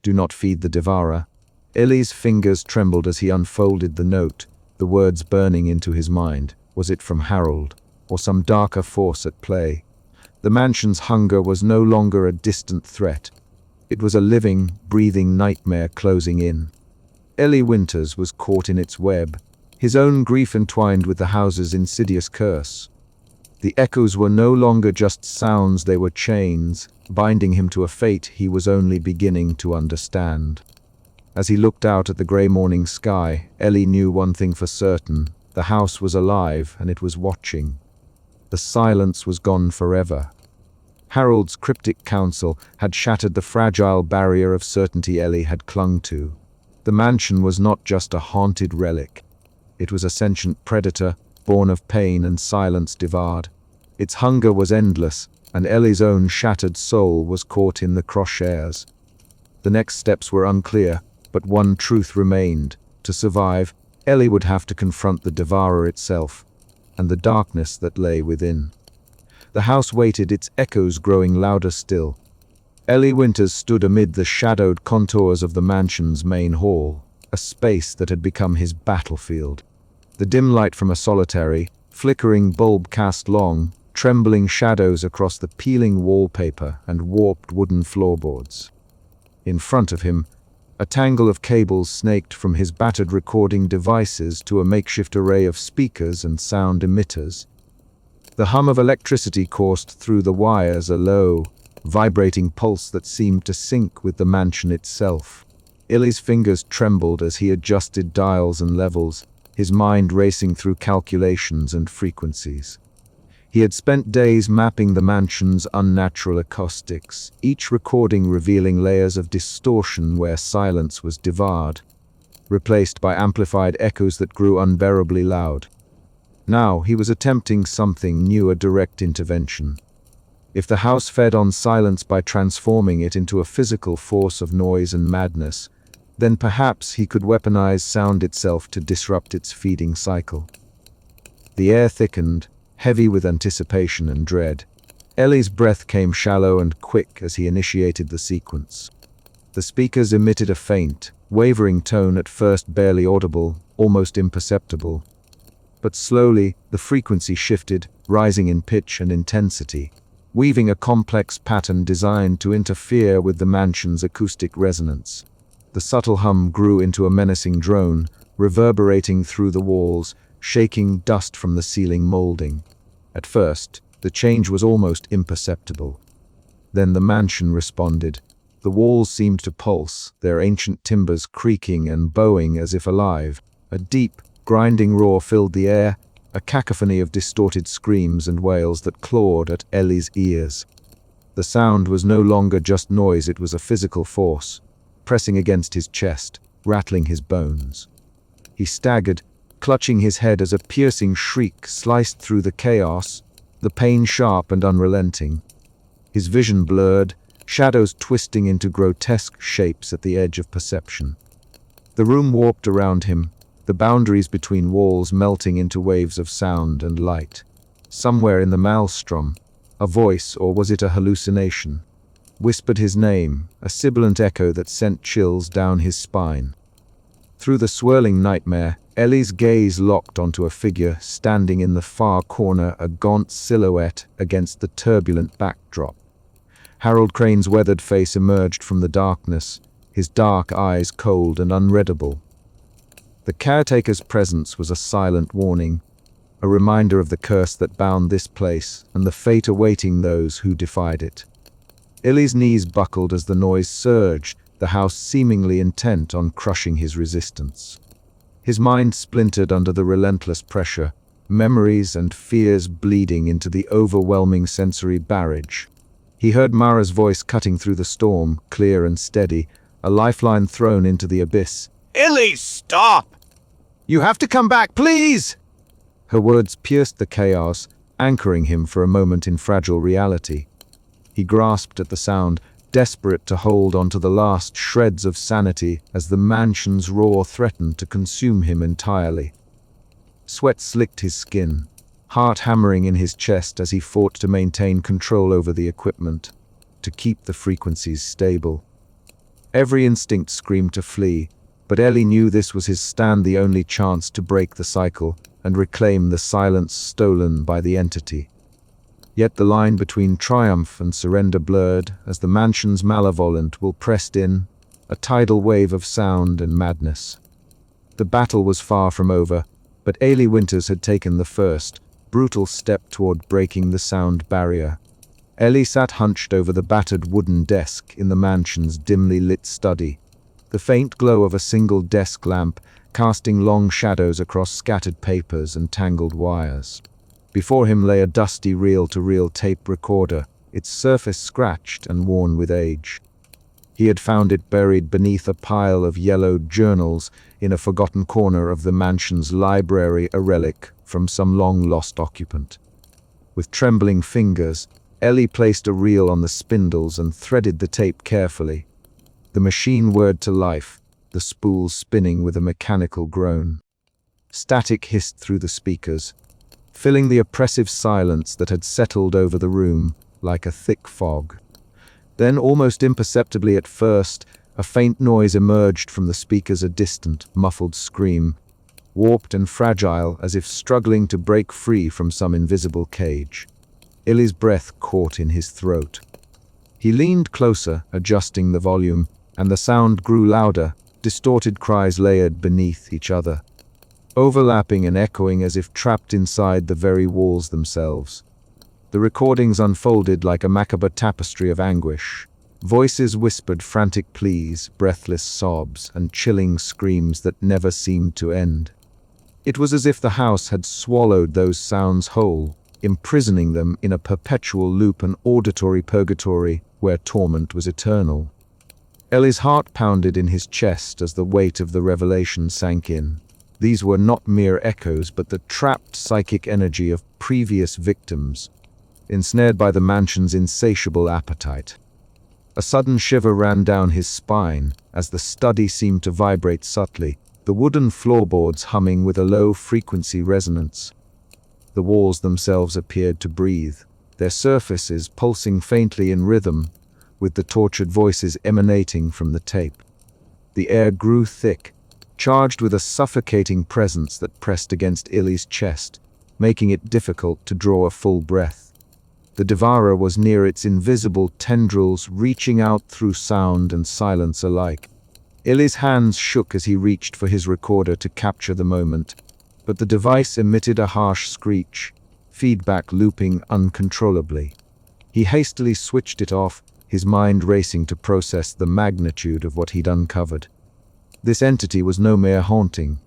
Do not feed the devourer." Ellie's fingers trembled as he unfolded the note, the words burning into his mind. Was it from Harold, or some darker force at play? The mansion's hunger was no longer a distant threat. It was a living, breathing nightmare closing in. Ellie Winters was caught in its web, his own grief entwined with the house's insidious curse. The echoes were no longer just sounds, they were chains, binding him to a fate he was only beginning to understand. As he looked out at the grey morning sky, Ellie knew one thing for certain: the house was alive and it was watching. The silence was gone forever. Harold's cryptic counsel had shattered the fragile barrier of certainty Ellie had clung to. The mansion was not just a haunted relic. It was a sentient predator, born of pain and silence devoured. Its hunger was endless, and Ellie's own shattered soul was caught in the crosshairs. The next steps were unclear, but one truth remained. To survive, Ellie would have to confront the devourer itself, and the darkness that lay within. The house waited, its echoes growing louder still. Ellie Winters stood amid the shadowed contours of the mansion's main hall, a space that had become his battlefield. The dim light from a solitary, flickering bulb cast long, trembling shadows across the peeling wallpaper and warped wooden floorboards. In front of him, A tangle of cables snaked from his battered recording devices to a makeshift array of speakers and sound emitters. The hum of electricity coursed through the wires, a low, vibrating pulse that seemed to sync with the mansion itself. Illy's fingers trembled as he adjusted dials and levels, his mind racing through calculations and frequencies. He had spent days mapping the mansion's unnatural acoustics, each recording revealing layers of distortion where silence was devoured, replaced by amplified echoes that grew unbearably loud. Now he was attempting something new, a direct intervention. If the house fed on silence by transforming it into a physical force of noise and madness, then perhaps he could weaponize sound itself to disrupt its feeding cycle. The air thickened, heavy with anticipation and dread. Ellie's breath came shallow and quick as he initiated the sequence. The speakers emitted a faint, wavering tone, at first barely audible, almost imperceptible. But slowly, the frequency shifted, rising in pitch and intensity, weaving a complex pattern designed to interfere with the mansion's acoustic resonance. The subtle hum grew into a menacing drone, reverberating through the walls, shaking dust from the ceiling molding. At first, the change was almost imperceptible. Then the mansion responded. The walls seemed to pulse, their ancient timbers creaking and bowing as if alive. A deep, grinding roar filled the air, a cacophony of distorted screams and wails that clawed at Ellie's ears. The sound was no longer just noise, it was a physical force, pressing against his chest, rattling his bones. He staggered, clutching his head as a piercing shriek sliced through the chaos, the pain sharp and unrelenting. His vision blurred, shadows twisting into grotesque shapes at the edge of perception. The room warped around him, the boundaries between walls melting into waves of sound and light. Somewhere in the maelstrom, a voice, or was it a hallucination, whispered his name, a sibilant echo that sent chills down his spine. Through the swirling nightmare, Ellie's gaze locked onto a figure standing in the far corner, a gaunt silhouette against the turbulent backdrop. Harold Crane's weathered face emerged from the darkness, his dark eyes cold and unreadable. The caretaker's presence was a silent warning, a reminder of the curse that bound this place and the fate awaiting those who defied it. Ellie's knees buckled as the noise surged, the house seemingly intent on crushing his resistance. His mind splintered under the relentless pressure, memories and fears bleeding into the overwhelming sensory barrage. He heard Mara's voice cutting through the storm, clear and steady, a lifeline thrown into the abyss. "Illy, stop! You have to come back, please!" Her words pierced the chaos, anchoring him for a moment in fragile reality. He grasped at the sound, desperate to hold onto the last shreds of sanity as the mansion's roar threatened to consume him entirely. Sweat slicked his skin, heart hammering in his chest as he fought to maintain control over the equipment, to keep the frequencies stable. Every instinct screamed to flee, but Ellie knew this was his stand, the only chance to break the cycle and reclaim the silence stolen by the entity. Yet the line between triumph and surrender blurred as the mansion's malevolent will pressed in, a tidal wave of sound and madness. The battle was far from over, but Ailey Winters had taken the first, brutal step toward breaking the sound barrier. Ellie sat hunched over the battered wooden desk in the mansion's dimly lit study, the faint glow of a single desk lamp casting long shadows across scattered papers and tangled wires. Before him lay a dusty reel-to-reel tape recorder, its surface scratched and worn with age. He had found it buried beneath a pile of yellowed journals in a forgotten corner of the mansion's library, a relic from some long-lost occupant. With trembling fingers, Ellie placed a reel on the spindles and threaded the tape carefully. The machine whirred to life, the spools spinning with a mechanical groan. Static hissed through the speakers, filling the oppressive silence that had settled over the room like a thick fog. Then, almost imperceptibly at first, a faint noise emerged from the speakers, a distant, muffled scream, warped and fragile as if struggling to break free from some invisible cage. Illy's breath caught in his throat. He leaned closer, adjusting the volume, and the sound grew louder, distorted cries layered beneath each other, overlapping and echoing as if trapped inside the very walls themselves. The recordings unfolded like a macabre tapestry of anguish. Voices whispered frantic pleas, breathless sobs, and chilling screams that never seemed to end. It was as if the house had swallowed those sounds whole, imprisoning them in a perpetual loop, an auditory purgatory where torment was eternal. Ellie's heart pounded in his chest as the weight of the revelation sank in. These were not mere echoes, but the trapped psychic energy of previous victims, ensnared by the mansion's insatiable appetite. A sudden shiver ran down his spine as the study seemed to vibrate subtly, the wooden floorboards humming with a low-frequency resonance. The walls themselves appeared to breathe, their surfaces pulsing faintly in rhythm, with the tortured voices emanating from the tape. The air grew thick, charged with a suffocating presence that pressed against Ellie's chest, making it difficult to draw a full breath. The Devourer was near, its invisible tendrils reaching out through sound and silence alike. Ellie's hands shook as he reached for his recorder to capture the moment, but the device emitted a harsh screech, feedback looping uncontrollably. He hastily switched it off, his mind racing to process the magnitude of what he'd uncovered. This entity was no mere haunting.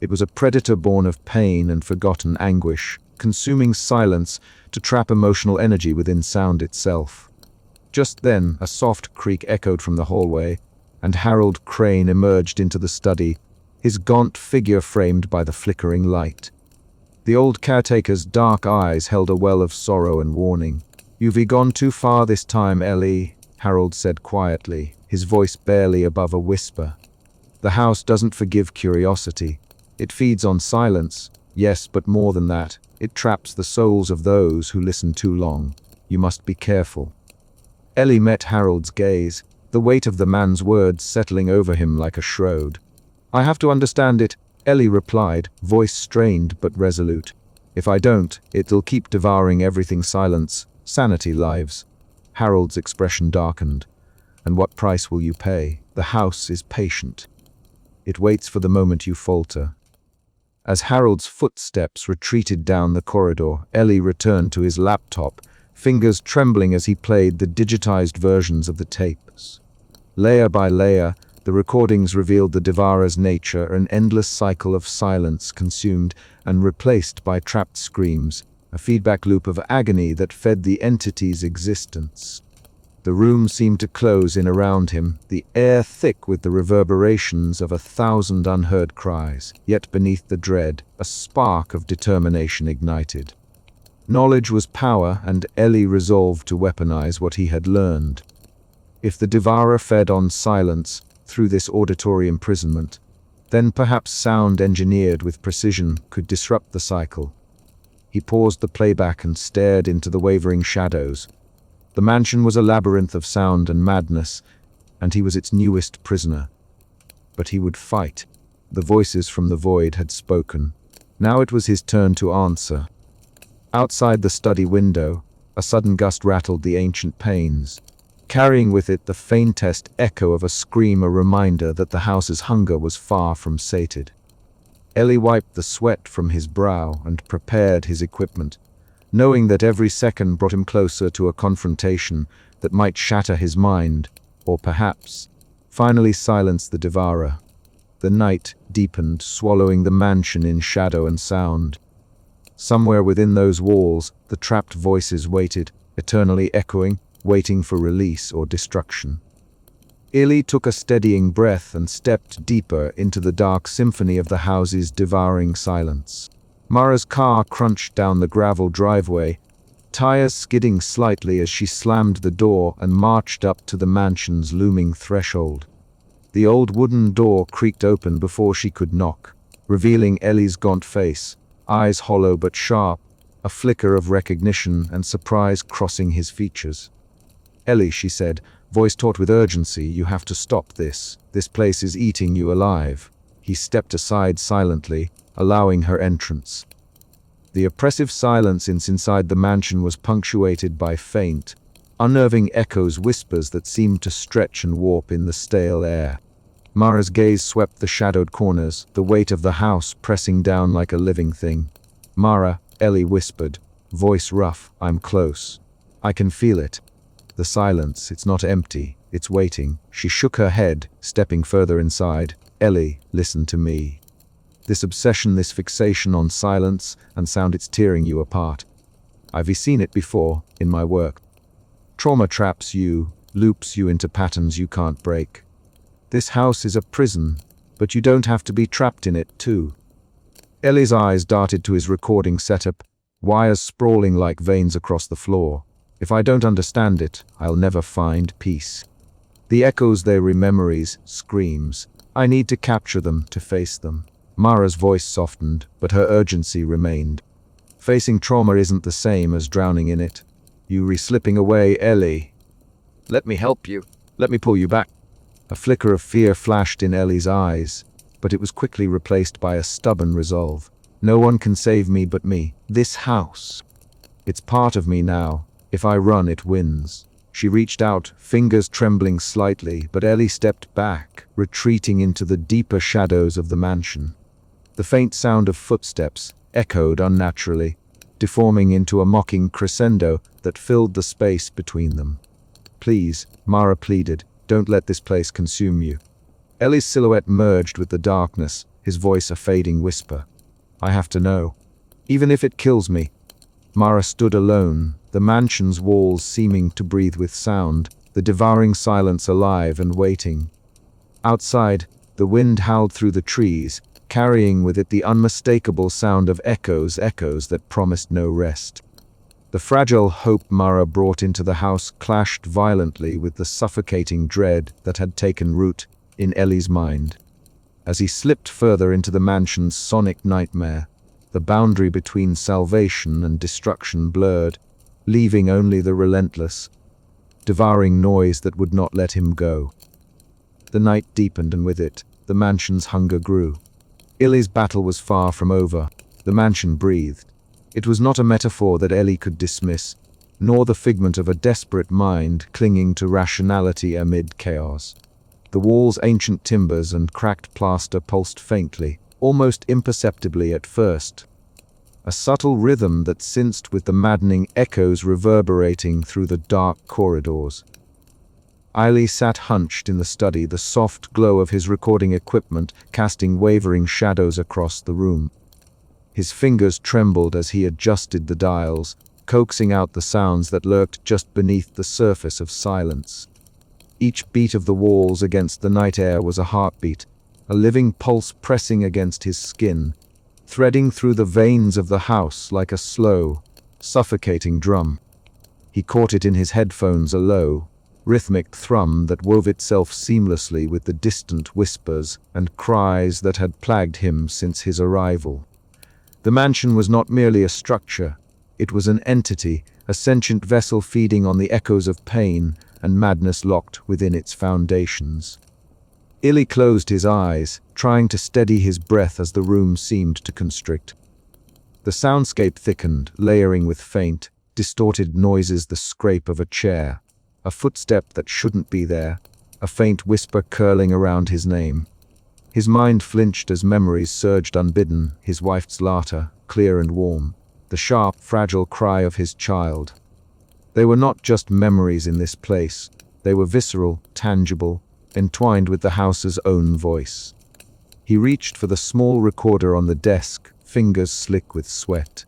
It was a predator born of pain and forgotten anguish, consuming silence to trap emotional energy within sound itself. Just then, a soft creak echoed from the hallway, and Harold Crane emerged into the study, his gaunt figure framed by the flickering light. The old caretaker's dark eyes held a well of sorrow and warning. "You've gone too far this time, Ellie," Harold said quietly, his voice barely above a whisper. "The house doesn't forgive curiosity. It feeds on silence, yes, but more than that. It traps the souls of those who listen too long. You must be careful." Ellie met Harold's gaze, the weight of the man's words settling over him like a shroud. "I have to understand it," Ellie replied, voice strained but resolute. "If I don't, it'll keep devouring everything. Silence, sanity, lives." Harold's expression darkened. "And what price will you pay? The house is patient. It waits for the moment you falter." As Harold's footsteps retreated down the corridor, Ellie returned to his laptop, fingers trembling as he played the digitized versions of the tapes. Layer by layer, the recordings revealed the Devourer's nature, an endless cycle of silence consumed and replaced by trapped screams, a feedback loop of agony that fed the entity's existence. The room seemed to close in around him, the air thick with the reverberations of 1,000 unheard cries. Yet beneath the dread, a spark of determination ignited. Knowledge was power, and Ellie resolved to weaponize what he had learned. If the Devourer fed on silence through this auditory imprisonment, then perhaps sound engineered with precision could disrupt the cycle. He paused the playback and stared into the wavering shadows. The mansion was a labyrinth of sound and madness, and he was its newest prisoner. But he would fight. The voices from the void had spoken. Now it was his turn to answer. Outside the study window, a sudden gust rattled the ancient panes, carrying with it the faintest echo of a scream, a reminder that the house's hunger was far from sated. Ellie wiped the sweat from his brow and prepared his equipment, knowing that every second brought him closer to a confrontation that might shatter his mind, or perhaps finally silence the Devourer. The night deepened, swallowing the mansion in shadow and sound. Somewhere within those walls, the trapped voices waited, eternally echoing, waiting for release or destruction. Ellie took a steadying breath and stepped deeper into the dark symphony of the house's devouring silence. Mara's car crunched down the gravel driveway, tires skidding slightly as she slammed the door and marched up to the mansion's looming threshold. The old wooden door creaked open before she could knock, revealing Ellie's gaunt face, eyes hollow but sharp, a flicker of recognition and surprise crossing his features. "Ellie," she said, voice taut with urgency, "you have to stop this. This place is eating you alive." He stepped aside silently, allowing her entrance. The oppressive silence inside the mansion was punctuated by faint, unnerving echoes, whispers that seemed to stretch and warp in the stale air. Mara's gaze swept the shadowed corners, the weight of the house pressing down like a living thing. "Mara," Ellie whispered, voice rough, "I'm close. I can feel it." The silence, it's not empty, it's waiting. She shook her head, stepping further inside. "Ellie, listen to me. This obsession, this fixation on silence and sound, it's tearing you apart. I've seen it before, in my work. Trauma traps you, loops you into patterns you can't break. This house is a prison, but you don't have to be trapped in it, too." Ellie's eyes darted to his recording setup, wires sprawling like veins across the floor. "If I don't understand it, I'll never find peace. The echoes, they're memories, screams. I need to capture them, to face them." Mara's voice softened, but her urgency remained. "Facing trauma isn't the same as drowning in it. You're slipping away, Ellie. Let me help you. Let me pull you back." A flicker of fear flashed in Ellie's eyes, but it was quickly replaced by a stubborn resolve. "No one can save me but me. This house. It's part of me now. If I run, it wins." She reached out, fingers trembling slightly, but Ellie stepped back, retreating into the deeper shadows of the mansion. The faint sound of footsteps echoed unnaturally, deforming into a mocking crescendo that filled the space between them. "Please," Mara pleaded, "don't let this place consume you." Ellie's silhouette merged with the darkness, his voice a fading whisper. "I have to know. Even if it kills me." Mara stood alone, the mansion's walls seeming to breathe with sound, the devouring silence alive and waiting. Outside, the wind howled through the trees, carrying with it the unmistakable sound of echoes that promised no rest. The fragile hope Mara brought into the house clashed violently with the suffocating dread that had taken root in Ellie's mind. As he slipped further into the mansion's sonic nightmare, the boundary between salvation and destruction blurred, leaving only the relentless, devouring noise that would not let him go. The night deepened, and with it, the mansion's hunger grew. Ellie's battle was far from over. The mansion breathed. It was not a metaphor that Ellie could dismiss, nor the figment of a desperate mind clinging to rationality amid chaos. The wall's ancient timbers and cracked plaster pulsed faintly, almost imperceptibly at first. A subtle rhythm that synced with the maddening echoes reverberating through the dark corridors. Eiley sat hunched in the study, the soft glow of his recording equipment casting wavering shadows across the room. His fingers trembled as he adjusted the dials, coaxing out the sounds that lurked just beneath the surface of silence. Each beat of the walls against the night air was a heartbeat, a living pulse pressing against his skin, threading through the veins of the house like a slow, suffocating drum. He caught it in his headphones, a low, rhythmic thrum that wove itself seamlessly with the distant whispers and cries that had plagued him since his arrival. The mansion was not merely a structure, it was an entity, a sentient vessel feeding on the echoes of pain and madness locked within its foundations. Illy closed his eyes, trying to steady his breath as the room seemed to constrict. The soundscape thickened, layering with faint, distorted noises, the scrape of a chair, a footstep that shouldn't be there, a faint whisper curling around his name. His mind flinched as memories surged unbidden, his wife's laughter, clear and warm, the sharp, fragile cry of his child. They were not just memories in this place, they were visceral, tangible, entwined with the house's own voice. He reached for the small recorder on the desk, fingers slick with sweat.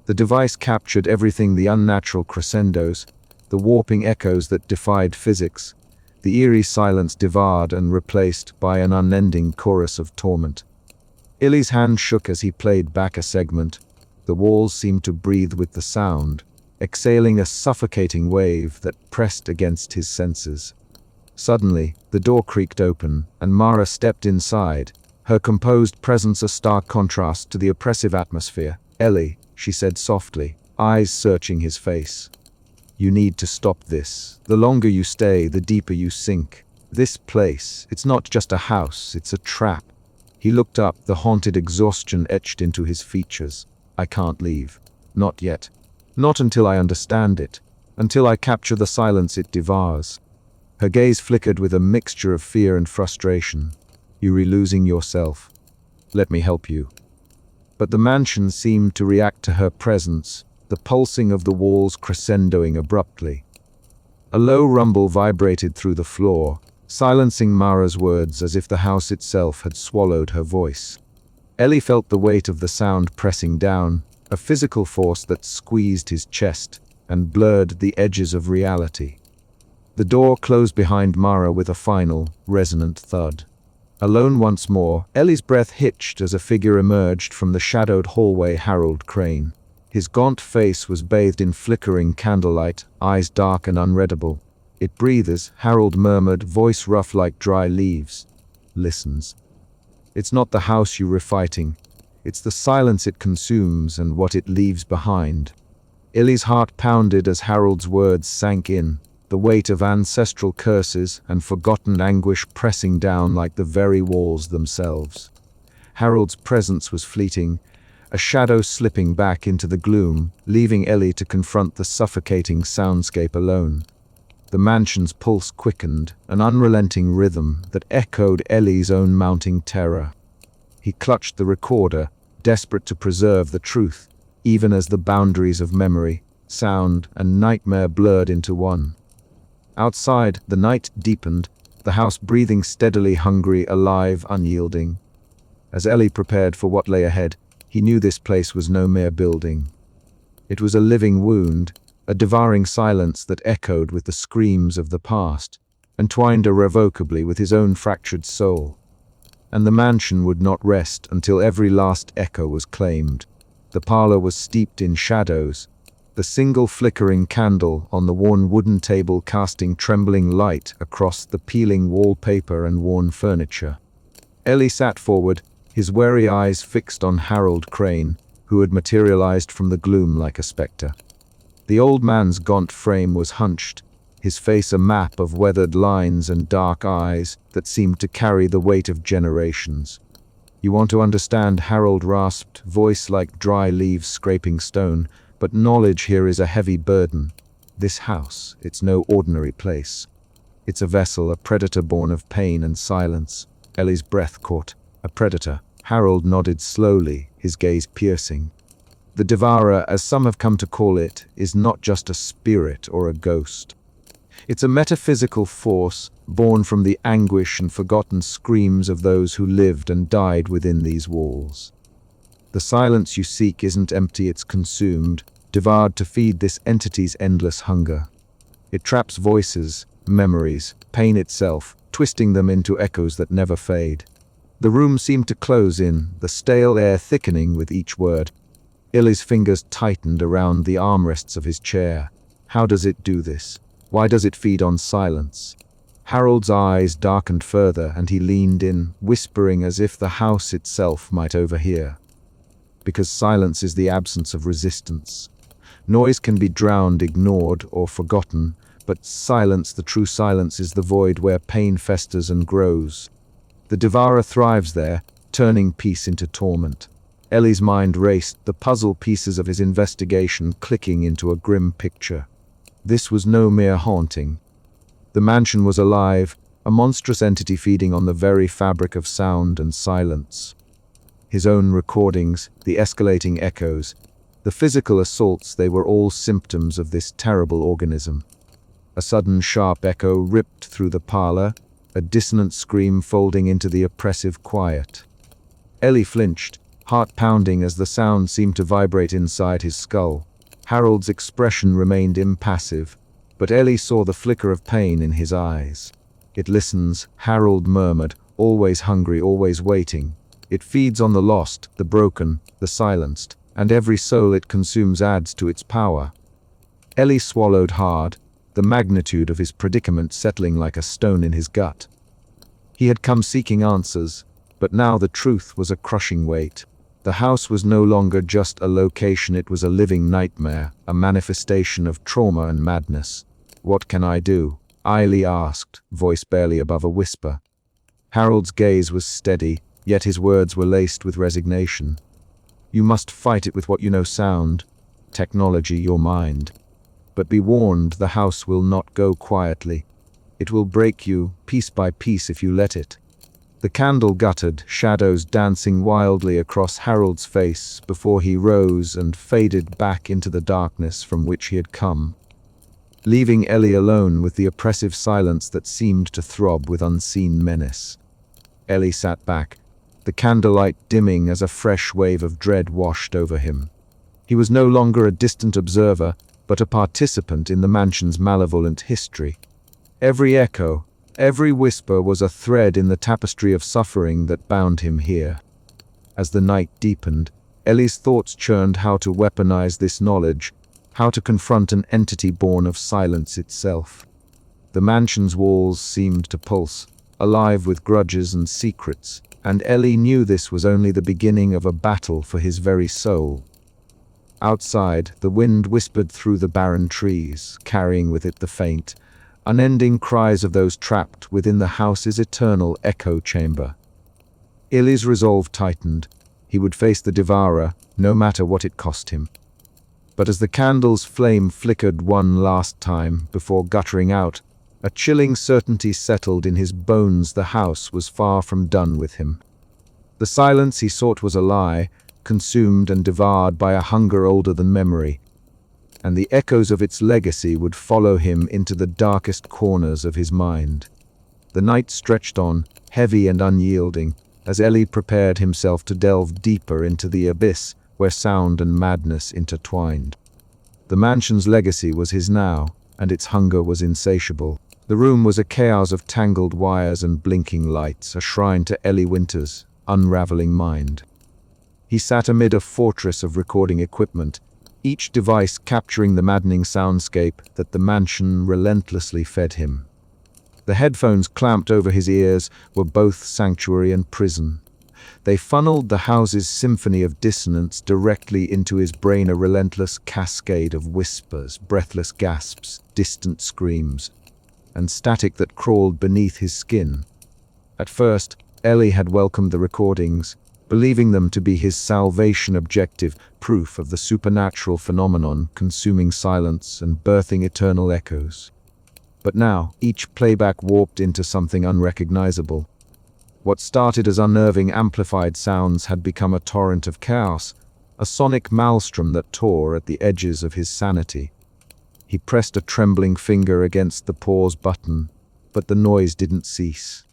The device captured everything, the unnatural crescendos, the warping echoes that defied physics, the eerie silence devoured and replaced by an unending chorus of torment. Illy's hand shook as he played back a segment. The walls seemed to breathe with the sound, exhaling a suffocating wave that pressed against his senses. Suddenly, the door creaked open, and Mara stepped inside, her composed presence a stark contrast to the oppressive atmosphere. "Ellie," she said softly, eyes searching his face. "You need to stop this. The longer you stay, the deeper you sink. This place, it's not just a house, it's a trap." He looked up, the haunted exhaustion etched into his features. "I can't leave. Not yet. Not until I understand it." until I capture the silence it devours. Her gaze flickered with a mixture of fear and frustration. You're losing yourself. Let me help you. But the mansion seemed to react to her presence, the pulsing of the walls crescendoing abruptly. A low rumble vibrated through the floor, silencing Mara's words as if the house itself had swallowed her voice. Ellie felt the weight of the sound pressing down, a physical force that squeezed his chest and blurred the edges of reality. The door closed behind Mara with a final, resonant thud. Alone once more, Ellie's breath hitched as a figure emerged from the shadowed hallway. Harold Crane. His gaunt face was bathed in flickering candlelight, eyes dark and unreadable. It breathes, Harold murmured, voice rough like dry leaves. Listens. It's not the house you're fighting. It's the silence it consumes and what it leaves behind. Ellie's heart pounded as Harold's words sank in, the weight of ancestral curses and forgotten anguish pressing down like the very walls themselves. Harold's presence was fleeting, a shadow slipping back into the gloom, leaving Ellie to confront the suffocating soundscape alone. The mansion's pulse quickened, an unrelenting rhythm that echoed Ellie's own mounting terror. He clutched the recorder, desperate to preserve the truth, even as the boundaries of memory, sound, and nightmare blurred into one. Outside, the night deepened, the house breathing steadily, hungry, alive, unyielding. As Ellie prepared for what lay ahead, he knew this place was no mere building. It was a living wound, a devouring silence that echoed with the screams of the past, entwined irrevocably with his own fractured soul. And the mansion would not rest until every last echo was claimed. The parlor was steeped in shadows, the single flickering candle on the worn wooden table casting trembling light across the peeling wallpaper and worn furniture. Ellie sat forward, his wary eyes fixed on Harold Crane, who had materialized from the gloom like a specter. The old man's gaunt frame was hunched, his face a map of weathered lines and dark eyes that seemed to carry the weight of generations. You want to understand, Harold rasped, voice like dry leaves scraping stone, but knowledge here is a heavy burden. This house, it's no ordinary place. It's a vessel, a predator born of pain and silence. Ellie's breath caught. A predator. Harold nodded slowly, his gaze piercing. The devourer, as some have come to call it, is not just a spirit or a ghost. It's a metaphysical force, born from the anguish and forgotten screams of those who lived and died within these walls. The silence you seek isn't empty, it's consumed, devoured to feed this entity's endless hunger. It traps voices, memories, pain itself, twisting them into echoes that never fade. The room seemed to close in, the stale air thickening with each word. Ellie's fingers tightened around the armrests of his chair. How does it do this? Why does it feed on silence? Harold's eyes darkened further, and he leaned in, whispering as if the house itself might overhear. Because silence is the absence of resistance. Noise can be drowned, ignored, or forgotten, but silence, the true silence, is the void where pain festers and grows. The devourer thrives there, turning peace into torment. Ellie's mind raced, the puzzle pieces of his investigation clicking into a grim picture. This was no mere haunting. The mansion was alive, a monstrous entity feeding on the very fabric of sound and silence. His own recordings, the escalating echoes, the physical assaults, they were all symptoms of this terrible organism. A sudden sharp echo ripped through the parlor, a dissonant scream folding into the oppressive quiet. Ellie flinched, heart pounding as the sound seemed to vibrate inside his skull. Harold's expression remained impassive, but Ellie saw the flicker of pain in his eyes. It listens, Harold murmured, always hungry, always waiting. It feeds on the lost, the broken, the silenced, and every soul it consumes adds to its power. Ellie swallowed hard, the magnitude of his predicament settling like a stone in his gut. He had come seeking answers, but now the truth was a crushing weight. The house was no longer just a location, it was a living nightmare, a manifestation of trauma and madness. What can I do? Eileen asked, voice barely above a whisper. Harold's gaze was steady, yet his words were laced with resignation. You must fight it with what you know, sound, technology, your mind. But be warned, the house will not go quietly. It will break you, piece by piece, if you let it. The candle guttered, shadows dancing wildly across Harold's face before he rose and faded back into the darkness from which he had come, leaving Ellie alone with the oppressive silence that seemed to throb with unseen menace. Ellie sat back, the candlelight dimming as a fresh wave of dread washed over him. He was no longer a distant observer, but a participant in the mansion's malevolent history. Every echo, every whisper was a thread in the tapestry of suffering that bound him here. As the night deepened, Ellie's thoughts churned how to weaponize this knowledge, how to confront an entity born of silence itself. The mansion's walls seemed to pulse, alive with grudges and secrets, and Ellie knew this was only the beginning of a battle for his very soul. Outside, the wind whispered through the barren trees, carrying with it the faint, unending cries of those trapped within the house's eternal echo chamber. Ellie's resolve tightened. He would face the devourer, no matter what it cost him. But as the candle's flame flickered one last time before guttering out, a chilling certainty settled in his bones. The house was far from done with him. The silence he sought was a lie, consumed and devoured by a hunger older than memory, and the echoes of its legacy would follow him into the darkest corners of his mind. The night stretched on, heavy and unyielding, as Ellie prepared himself to delve deeper into the abyss where sound and madness intertwined. The mansion's legacy was his now, and its hunger was insatiable. The room was a chaos of tangled wires and blinking lights, a shrine to Ellie Winter's unraveling mind. He sat amid a fortress of recording equipment, each device capturing the maddening soundscape that the mansion relentlessly fed him. The headphones clamped over his ears were both sanctuary and prison. They funneled the house's symphony of dissonance directly into his brain, a relentless cascade of whispers, breathless gasps, distant screams, and static that crawled beneath his skin. At first, Ellie had welcomed the recordings, believing them to be his salvation objective, proof of the supernatural phenomenon consuming silence and birthing eternal echoes. But now, each playback warped into something unrecognizable. What started as unnerving amplified sounds had become a torrent of chaos, a sonic maelstrom that tore at the edges of his sanity. He pressed a trembling finger against the pause button, but the noise didn't cease.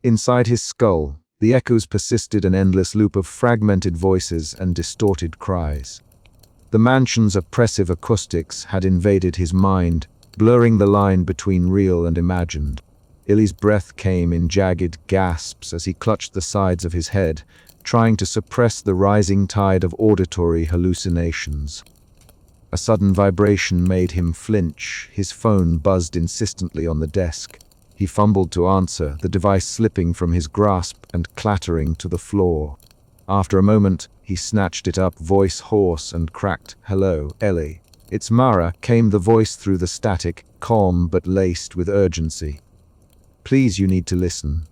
Inside his skull, the echoes persisted, an endless loop of fragmented voices and distorted cries. The mansion's oppressive acoustics had invaded his mind, blurring the line between real and imagined. Ellie's breath came in jagged gasps as he clutched the sides of his head, trying to suppress the rising tide of auditory hallucinations. A sudden vibration made him flinch. His phone buzzed insistently on the desk. He fumbled to answer, the device slipping from his grasp and clattering to the floor. After a moment, he snatched it up, voice hoarse and cracked. "Hello, Ellie. It's Mara," came the voice through the static, calm but laced with urgency. "Please, you need to listen.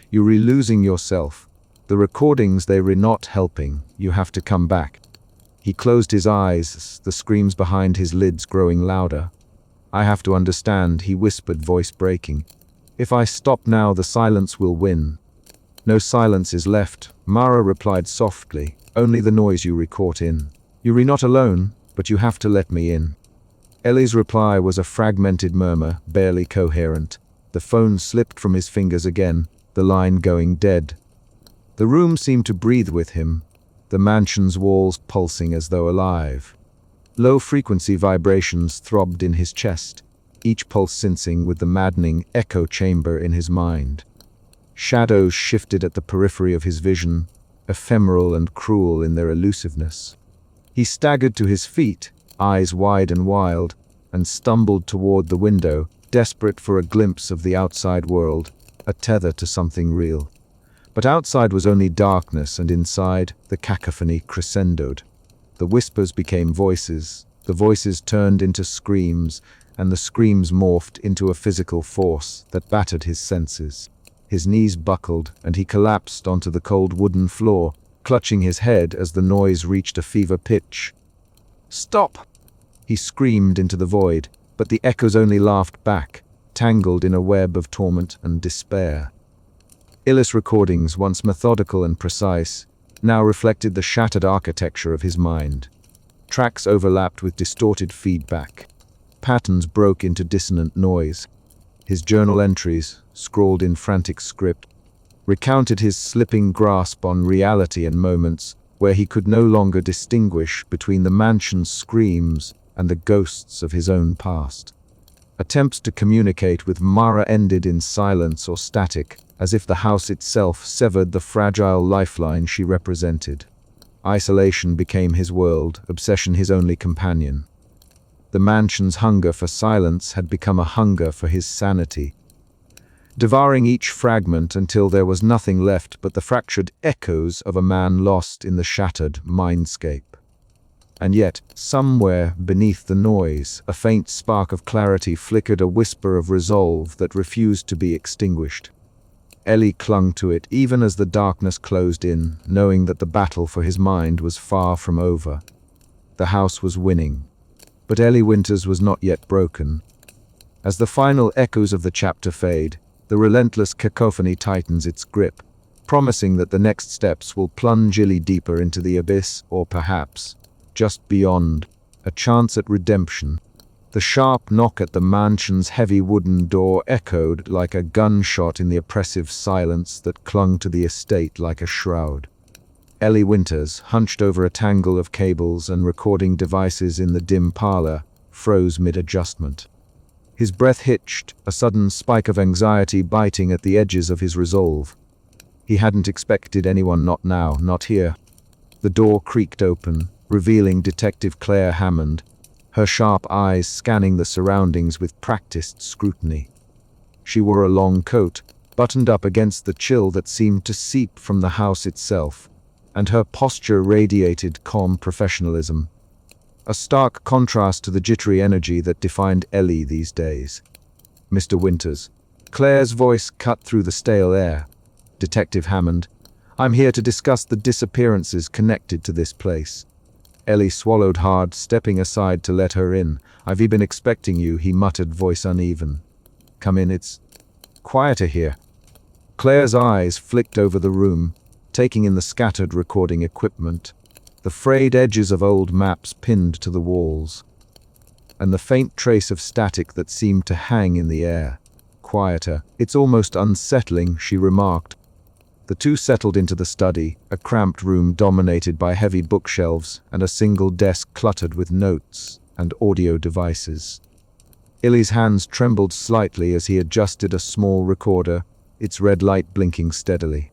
You're re-losing yourself. The recordings, they're not helping. You have to come back." He closed his eyes, the screams behind his lids growing louder. "I have to understand," he whispered, voice breaking. "If I stop now, the silence will win." "No silence is left," Mara replied softly. "Only the noise you caught in. You're not alone, but you have to let me in." Ellie's reply was a fragmented murmur, barely coherent. The phone slipped from his fingers again, the line going dead. The room seemed to breathe with him, the mansion's walls pulsing as though alive. Low-frequency vibrations throbbed in his chest, each pulse syncing with the maddening echo chamber in his mind. Shadows shifted at the periphery of his vision, ephemeral and cruel in their elusiveness. He staggered to his feet, eyes wide and wild, and stumbled toward the window, desperate for a glimpse of the outside world, a tether to something real. But outside was only darkness, and inside, the cacophony crescendoed. The whispers became voices, the voices turned into screams, and the screams morphed into a physical force that battered his senses. His knees buckled, and he collapsed onto the cold wooden floor, clutching his head as the noise reached a fever pitch. "Stop!" He screamed into the void, but the echoes only laughed back, tangled in a web of torment and despair. Illis' recordings, once methodical and precise, now reflected the shattered architecture of his mind. Tracks overlapped with distorted feedback. Patterns broke into dissonant noise. His journal entries, scrawled in frantic script, recounted his slipping grasp on reality and moments where he could no longer distinguish between the mansion's screams and the ghosts of his own past. Attempts to communicate with Mara ended in silence or static, as if the house itself severed the fragile lifeline she represented. Isolation became his world, obsession his only companion. The mansion's hunger for silence had become a hunger for his sanity, devouring each fragment until there was nothing left but the fractured echoes of a man lost in the shattered mindscape. And yet, somewhere beneath the noise, a faint spark of clarity flickered, a whisper of resolve that refused to be extinguished. Ellie clung to it even as the darkness closed in, knowing that the battle for his mind was far from over. The house was winning, but Ellie Winters was not yet broken. As the final echoes of the chapter fade, the relentless cacophony tightens its grip, promising that the next steps will plunge Ellie deeper into the abyss, or perhaps, just beyond, a chance at redemption. The sharp knock at the mansion's heavy wooden door echoed like a gunshot in the oppressive silence that clung to the estate like a shroud. Ellie Winters, hunched over a tangle of cables and recording devices in the dim parlor, froze mid-adjustment. His breath hitched, a sudden spike of anxiety biting at the edges of his resolve. He hadn't expected anyone, not now, not here. The door creaked open, revealing Detective Claire Hammond, her sharp eyes scanning the surroundings with practiced scrutiny. She wore a long coat, buttoned up against the chill that seemed to seep from the house itself, and her posture radiated calm professionalism, a stark contrast to the jittery energy that defined Ellie these days. "Mr. Winters." Claire's voice cut through the stale air. "Detective Hammond, I'm here to discuss the disappearances connected to this place." Ellie swallowed hard, stepping aside to let her in. "I've been expecting you," he muttered, voice uneven. "Come in, it's quieter here." Claire's eyes flicked over the room, taking in the scattered recording equipment, the frayed edges of old maps pinned to the walls, and the faint trace of static that seemed to hang in the air. "Quieter. It's almost unsettling," she remarked. The two settled into the study, a cramped room dominated by heavy bookshelves and a single desk cluttered with notes and audio devices. Ellie's hands trembled slightly as he adjusted a small recorder, its red light blinking steadily.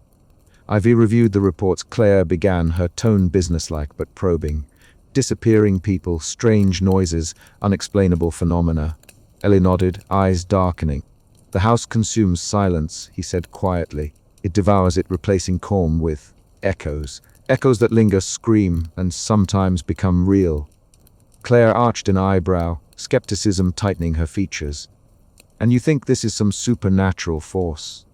"I've reviewed the reports," Claire began, her tone businesslike but probing. "Disappearing people, strange noises, unexplainable phenomena." Ellie nodded, eyes darkening. "The house consumes silence," he said quietly. "It devours it, replacing calm with echoes. Echoes that linger, scream, and sometimes become real." Claire arched an eyebrow, skepticism tightening her features. "And you think this is some supernatural force?"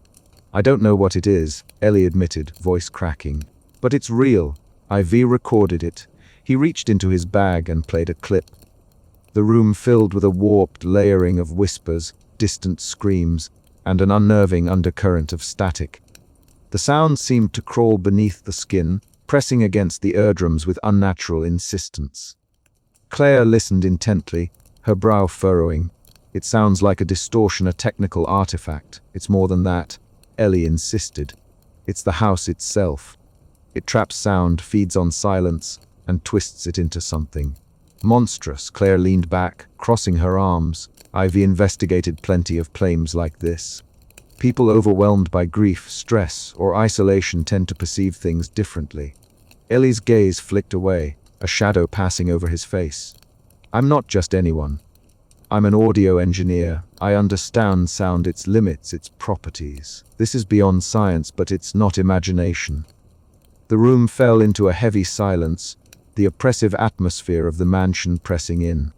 "I don't know what it is," Ellie admitted, voice cracking. "But it's real. I've recorded it." He reached into his bag and played a clip. The room filled with a warped layering of whispers, distant screams, and an unnerving undercurrent of static. The sound seemed to crawl beneath the skin, pressing against the eardrums with unnatural insistence. Claire listened intently, her brow furrowing. "It sounds like a distortion, a technical artifact. It's more than that," Ellie insisted. "It's the house itself. It traps sound, feeds on silence, and twists it into something monstrous." Claire leaned back, crossing her arms. "I've investigated plenty of claims like this. People overwhelmed by grief, stress, or isolation tend to perceive things differently." Ellie's gaze flicked away, a shadow passing over his face. "I'm not just anyone. I'm an audio engineer. I understand sound, its limits, its properties. This is beyond science, but it's not imagination." The room fell into a heavy silence, the oppressive atmosphere of the mansion pressing in.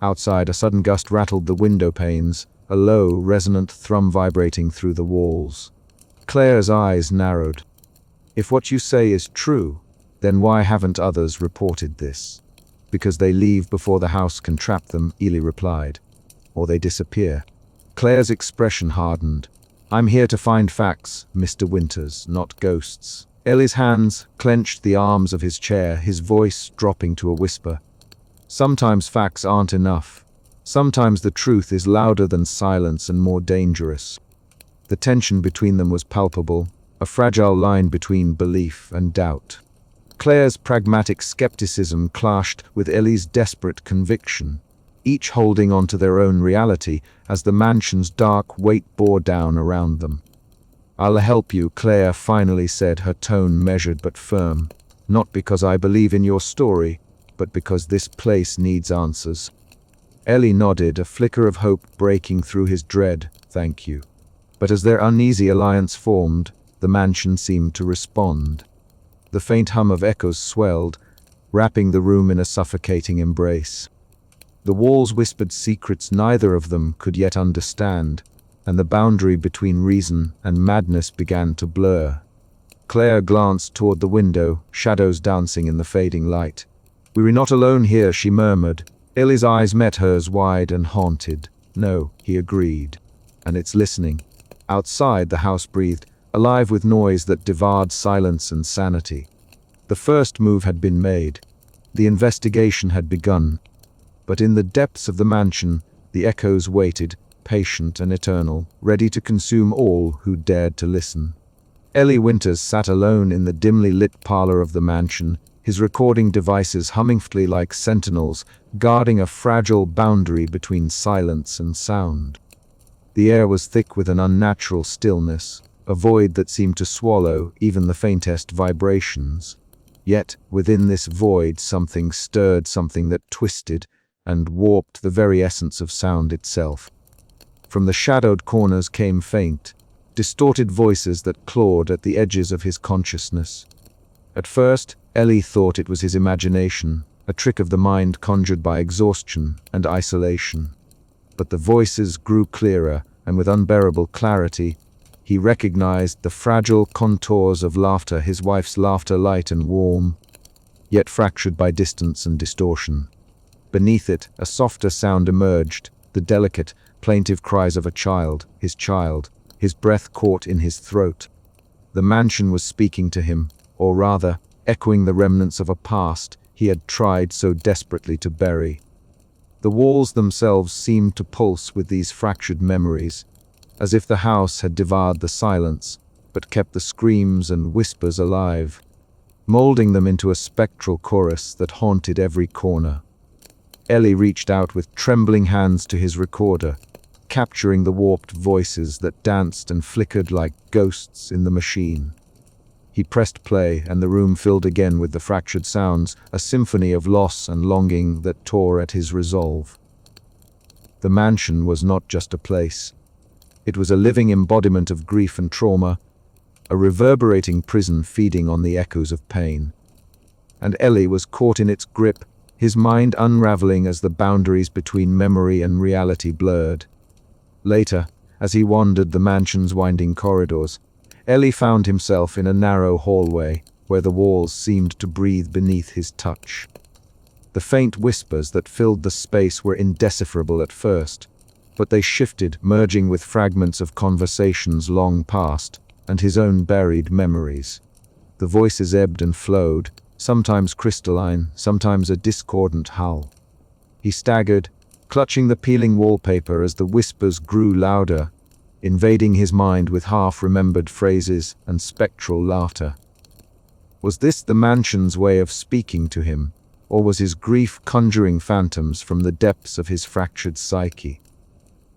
Outside, a sudden gust rattled the window panes, a low, resonant thrum vibrating through the walls. Claire's eyes narrowed. "If what you say is true, then why haven't others reported this?" Because they leave before the house can trap them, Ely replied. Or they disappear. Claire's expression hardened. I'm here to find facts, Mr. Winters, not ghosts. Ellie's hands clenched the arms of his chair, his voice dropping to a whisper. Sometimes facts aren't enough. Sometimes the truth is louder than silence and more dangerous. The tension between them was palpable, a fragile line between belief and doubt. Claire's pragmatic skepticism clashed with Ellie's desperate conviction, each holding on to their own reality as the mansion's dark weight bore down around them. I'll help you, Claire finally said, her tone measured but firm. Not because I believe in your story, but because this place needs answers. Ellie nodded, a flicker of hope breaking through his dread. Thank you. But as their uneasy alliance formed, the mansion seemed to respond. The faint hum of echoes swelled, wrapping the room in a suffocating embrace. The walls whispered secrets neither of them could yet understand, and the boundary between reason and madness began to blur. Claire glanced toward the window, shadows dancing in the fading light. We're not alone here, she murmured. Ellie's eyes met hers, wide and haunted. No, he agreed. And it's listening. Outside, the house breathed, alive with noise that devoured silence and sanity. The first move had been made. The investigation had begun. But in the depths of the mansion, the echoes waited, patient and eternal, ready to consume all who dared to listen. Ellie Winters sat alone in the dimly lit parlor of the mansion, his recording devices humming fitfully like sentinels, guarding a fragile boundary between silence and sound. The air was thick with an unnatural stillness, a void that seemed to swallow even the faintest vibrations. Yet, within this void, something stirred, something that twisted and warped the very essence of sound itself. From the shadowed corners came faint, distorted voices that clawed at the edges of his consciousness. At first, Ellie thought it was his imagination, a trick of the mind conjured by exhaustion and isolation. But the voices grew clearer, and with unbearable clarity, he recognized the fragile contours of laughter, his wife's laughter, light and warm, yet fractured by distance and distortion. Beneath it, a softer sound emerged, the delicate, plaintive cries of a child, his breath caught in his throat. The mansion was speaking to him, or rather, echoing the remnants of a past he had tried so desperately to bury. The walls themselves seemed to pulse with these fractured memories, as if the house had devoured the silence, but kept the screams and whispers alive, molding them into a spectral chorus that haunted every corner. Ellie reached out with trembling hands to his recorder, capturing the warped voices that danced and flickered like ghosts in the machine. He pressed play, and the room filled again with the fractured sounds, a symphony of loss and longing that tore at his resolve. The mansion was not just a place. It was a living embodiment of grief and trauma, a reverberating prison feeding on the echoes of pain. And Ellie was caught in its grip, his mind unraveling as the boundaries between memory and reality blurred. Later, as he wandered the mansion's winding corridors, Ellie found himself in a narrow hallway where the walls seemed to breathe beneath his touch. The faint whispers that filled the space were indecipherable at first, but they shifted, merging with fragments of conversations long past and his own buried memories. The voices ebbed and flowed, sometimes crystalline, sometimes a discordant howl. He staggered, clutching the peeling wallpaper as the whispers grew louder, invading his mind with half-remembered phrases and spectral laughter. Was this the mansion's way of speaking to him, or was his grief conjuring phantoms from the depths of his fractured psyche?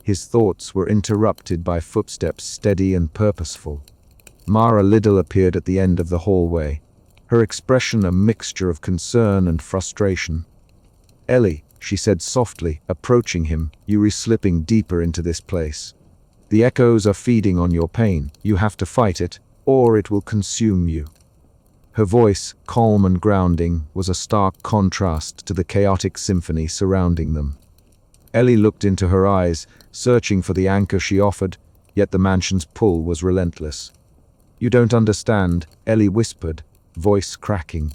His thoughts were interrupted by footsteps steady and purposeful. Mara Liddell appeared at the end of the hallway, her expression a mixture of concern and frustration. "Ellie," she said softly, approaching him, "you're slipping deeper into this place. The echoes are feeding on your pain. You have to fight it, or it will consume you." Her voice, calm and grounding, was a stark contrast to the chaotic symphony surrounding them. Ellie looked into her eyes, searching for the anchor she offered, yet the mansion's pull was relentless. "You don't understand," Ellie whispered, voice cracking.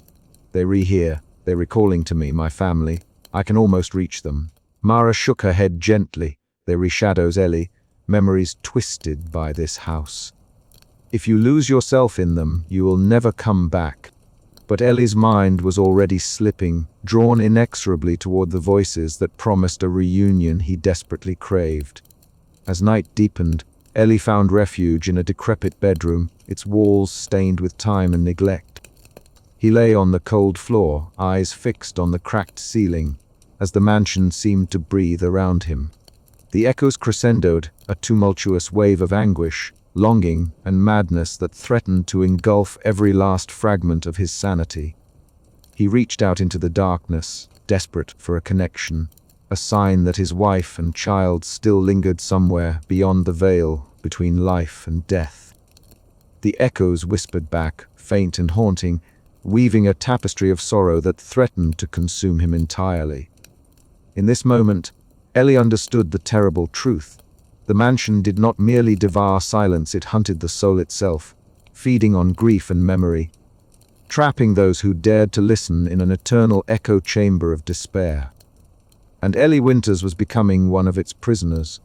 "They're here, They're recalling to me my family. I can almost reach them. Mara shook her head gently. They reshadows Ellie, memories twisted by this house. If you lose yourself in them, you will never come back. But Ellie's mind was already slipping, drawn inexorably toward the voices that promised a reunion he desperately craved. As night deepened, Ellie found refuge in a decrepit bedroom, its walls stained with time and neglect. He lay on the cold floor, eyes fixed on the cracked ceiling, as the mansion seemed to breathe around him. The echoes crescendoed, a tumultuous wave of anguish, longing, and madness that threatened to engulf every last fragment of his sanity. He reached out into the darkness, desperate for a connection, a sign that his wife and child still lingered somewhere beyond the veil between life and death. The echoes whispered back, faint and haunting, weaving a tapestry of sorrow that threatened to consume him entirely. In this moment, Ellie understood the terrible truth. The mansion did not merely devour silence, it hunted the soul itself, feeding on grief and memory, trapping those who dared to listen in an eternal echo chamber of despair. And Ellie Winters was becoming one of its prisoners.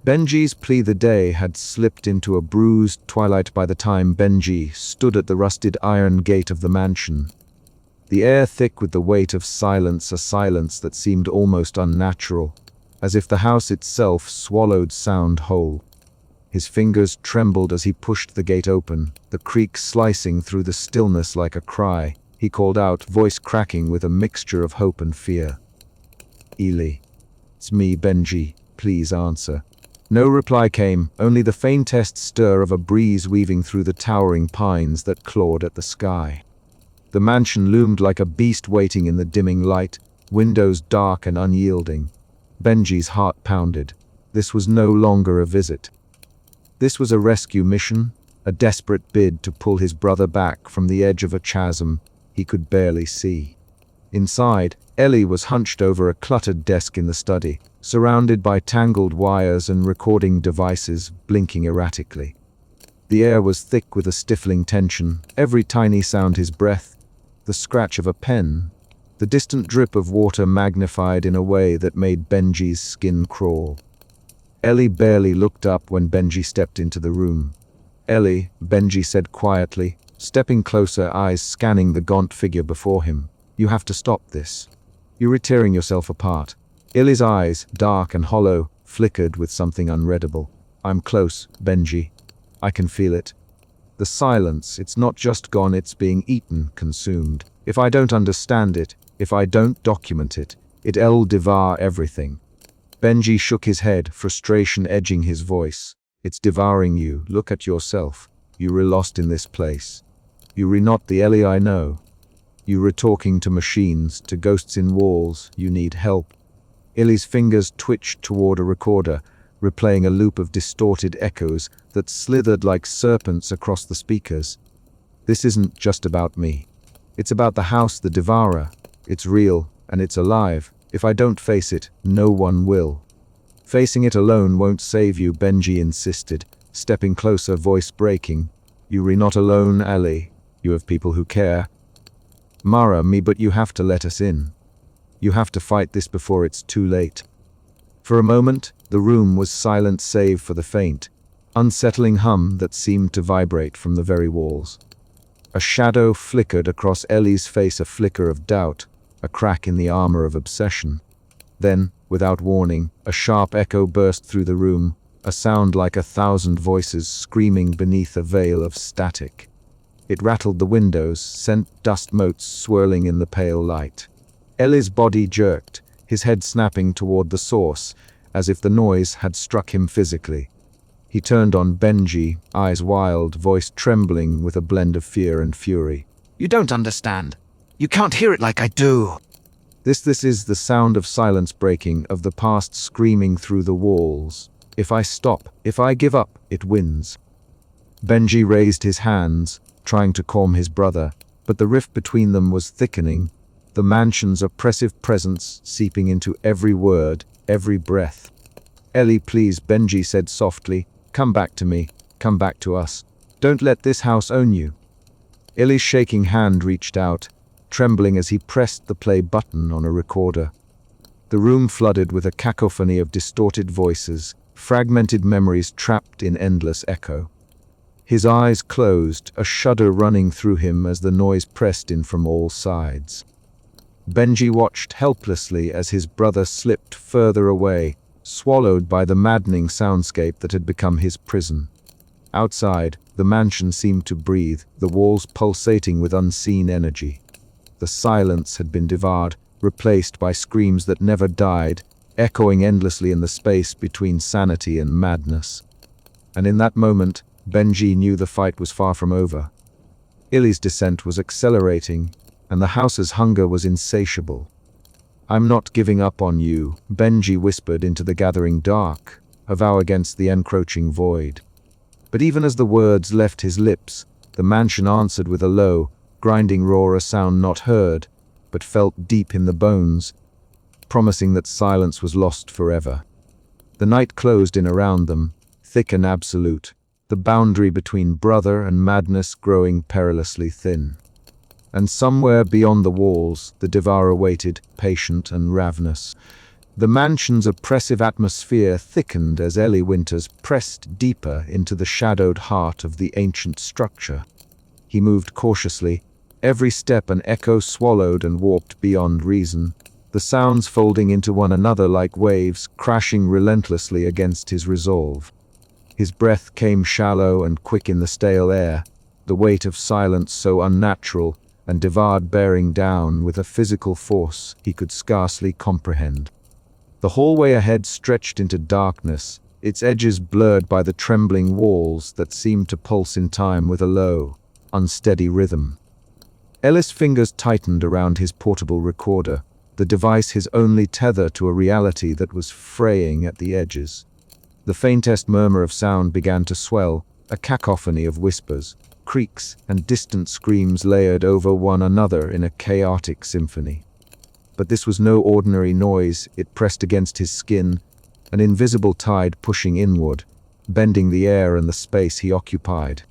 Benji's plea the day had slipped into a bruised twilight by the time Benji stood at the rusted iron gate of the mansion. The air thick with the weight of silence, a silence that seemed almost unnatural, as if the house itself swallowed sound whole. His fingers trembled as he pushed the gate open, the creak slicing through the stillness like a cry. He called out, voice cracking with a mixture of hope and fear. "Eli, it's me, Benji. Please answer." No reply came, only the faintest stir of a breeze weaving through the towering pines that clawed at the sky. The mansion loomed like a beast waiting in the dimming light, windows dark and unyielding. Benji's heart pounded. This was no longer a visit. This was a rescue mission, a desperate bid to pull his brother back from the edge of a chasm he could barely see. Inside, Ellie was hunched over a cluttered desk in the study, surrounded by tangled wires and recording devices blinking erratically. The air was thick with a stifling tension, every tiny sound his breath, the scratch of a pen, the distant drip of water magnified in a way that made Benji's skin crawl. Ellie barely looked up when Benji stepped into the room. "Ellie," Benji said quietly, stepping closer, eyes scanning the gaunt figure before him. "You have to stop this. You're tearing yourself apart." Ellie's eyes, dark and hollow, flickered with something unreadable. "I'm close, Benji. I can feel it. The silence, it's not just gone, it's being eaten, consumed. If I don't understand it, if I don't document it, it'll devour everything." Benji shook his head, frustration edging his voice. "It's devouring you. Look at yourself. You were lost in this place. You were not the Ellie I know. You were talking to machines, to ghosts in walls. You need help." Ellie's fingers twitched toward a recorder, replaying a loop of distorted echoes that slithered like serpents across the speakers. "This isn't just about me. It's about the house, the devourer. It's real, and it's alive. If I don't face it, no one will." "Facing it alone won't save you," Benji insisted, stepping closer, voice breaking. "You're not alone, Ellie. You have people who care. Mara, me, but you have to let us in. You have to fight this before it's too late." For a moment, the room was silent save for the faint, unsettling hum that seemed to vibrate from the very walls. A shadow flickered across Ellie's face, a flicker of doubt, a crack in the armor of obsession. Then, without warning, a sharp echo burst through the room, a sound like 1,000 voices screaming beneath a veil of static. It rattled the windows, sent dust motes swirling in the pale light. Ellie's body jerked, his head snapping toward the source, as if the noise had struck him physically. He turned on Benji, eyes wild, voice trembling with a blend of fear and fury. "You don't understand. You can't hear it like I do." This is the sound of silence breaking, of the past screaming through the walls. "If I stop, if I give up, it wins." Benji raised his hands, trying to calm his brother, but the rift between them was thickening, the mansion's oppressive presence seeping into every word, every breath. "Ellie, please," Benji said softly. "Come back to me. Come back to us. Don't let this house own you." Ellie's shaking hand reached out, trembling as he pressed the play button on a recorder. The room flooded with a cacophony of distorted voices, fragmented memories trapped in endless echo. His eyes closed, a shudder running through him as the noise pressed in from all sides. Benji watched helplessly as his brother slipped further away, swallowed by the maddening soundscape that had become his prison. Outside, the mansion seemed to breathe, the walls pulsating with unseen energy. The silence had been devoured, replaced by screams that never died, echoing endlessly in the space between sanity and madness. And in that moment, Benji knew the fight was far from over. Illy's descent was accelerating, and the house's hunger was insatiable. "I'm not giving up on you," Benji whispered into the gathering dark, a vow against the encroaching void. But even as the words left his lips, the mansion answered with a low, grinding roar, a sound not heard, but felt deep in the bones, promising that silence was lost forever. The night closed in around them, thick and absolute, the boundary between brother and madness growing perilously thin. And somewhere beyond the walls, the devourer waited, patient and ravenous. The mansion's oppressive atmosphere thickened as Ellie Winters pressed deeper into the shadowed heart of the ancient structure. He moved cautiously, every step an echo swallowed and warped beyond reason, the sounds folding into one another like waves, crashing relentlessly against his resolve. His breath came shallow and quick in the stale air, the weight of silence so unnatural and devoured bearing down with a physical force he could scarcely comprehend. The hallway ahead stretched into darkness, its edges blurred by the trembling walls that seemed to pulse in time with a low, unsteady rhythm. Ellis' fingers tightened around his portable recorder, the device his only tether to a reality that was fraying at the edges. The faintest murmur of sound began to swell, a cacophony of whispers, creaks, and distant screams layered over one another in a chaotic symphony. But this was no ordinary noise. It pressed against his skin, an invisible tide pushing inward, bending the air and the space he occupied.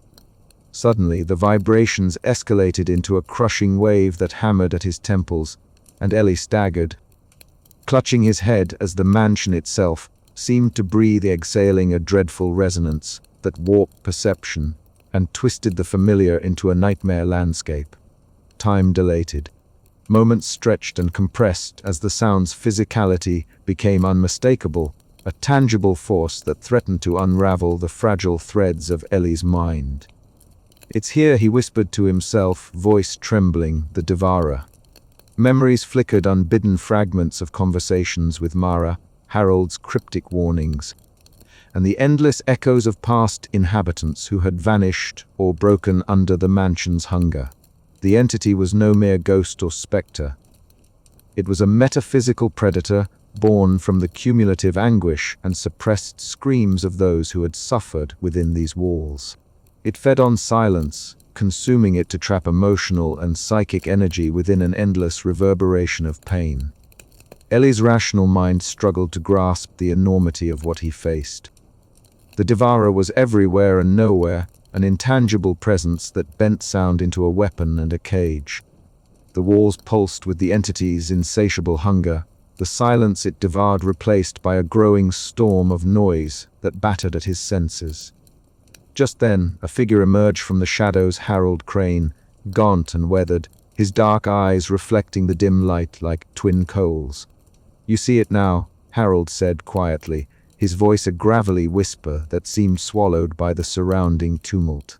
Suddenly, the vibrations escalated into a crushing wave that hammered at his temples, and Ellie staggered, clutching his head as the mansion itself seemed to breathe, exhaling a dreadful resonance that warped perception and twisted the familiar into a nightmare landscape. Time dilated. Moments stretched and compressed as the sound's physicality became unmistakable, a tangible force that threatened to unravel the fragile threads of Ellie's mind. "It's here," he whispered to himself, voice trembling, the devourer. Memories flickered, unbidden fragments of conversations with Mara, Harold's cryptic warnings, and the endless echoes of past inhabitants who had vanished or broken under the mansion's hunger. The entity was no mere ghost or specter. It was a metaphysical predator born from the cumulative anguish and suppressed screams of those who had suffered within these walls. It fed on silence, consuming it to trap emotional and psychic energy within an endless reverberation of pain. Ellie's rational mind struggled to grasp the enormity of what he faced. The devourer was everywhere and nowhere, an intangible presence that bent sound into a weapon and a cage. The walls pulsed with the entity's insatiable hunger, the silence it devoured replaced by a growing storm of noise that battered at his senses. Just then, a figure emerged from the shadows, Harold Crane, gaunt and weathered, his dark eyes reflecting the dim light like twin coals. "You see it now," Harold said quietly, his voice a gravelly whisper that seemed swallowed by the surrounding tumult.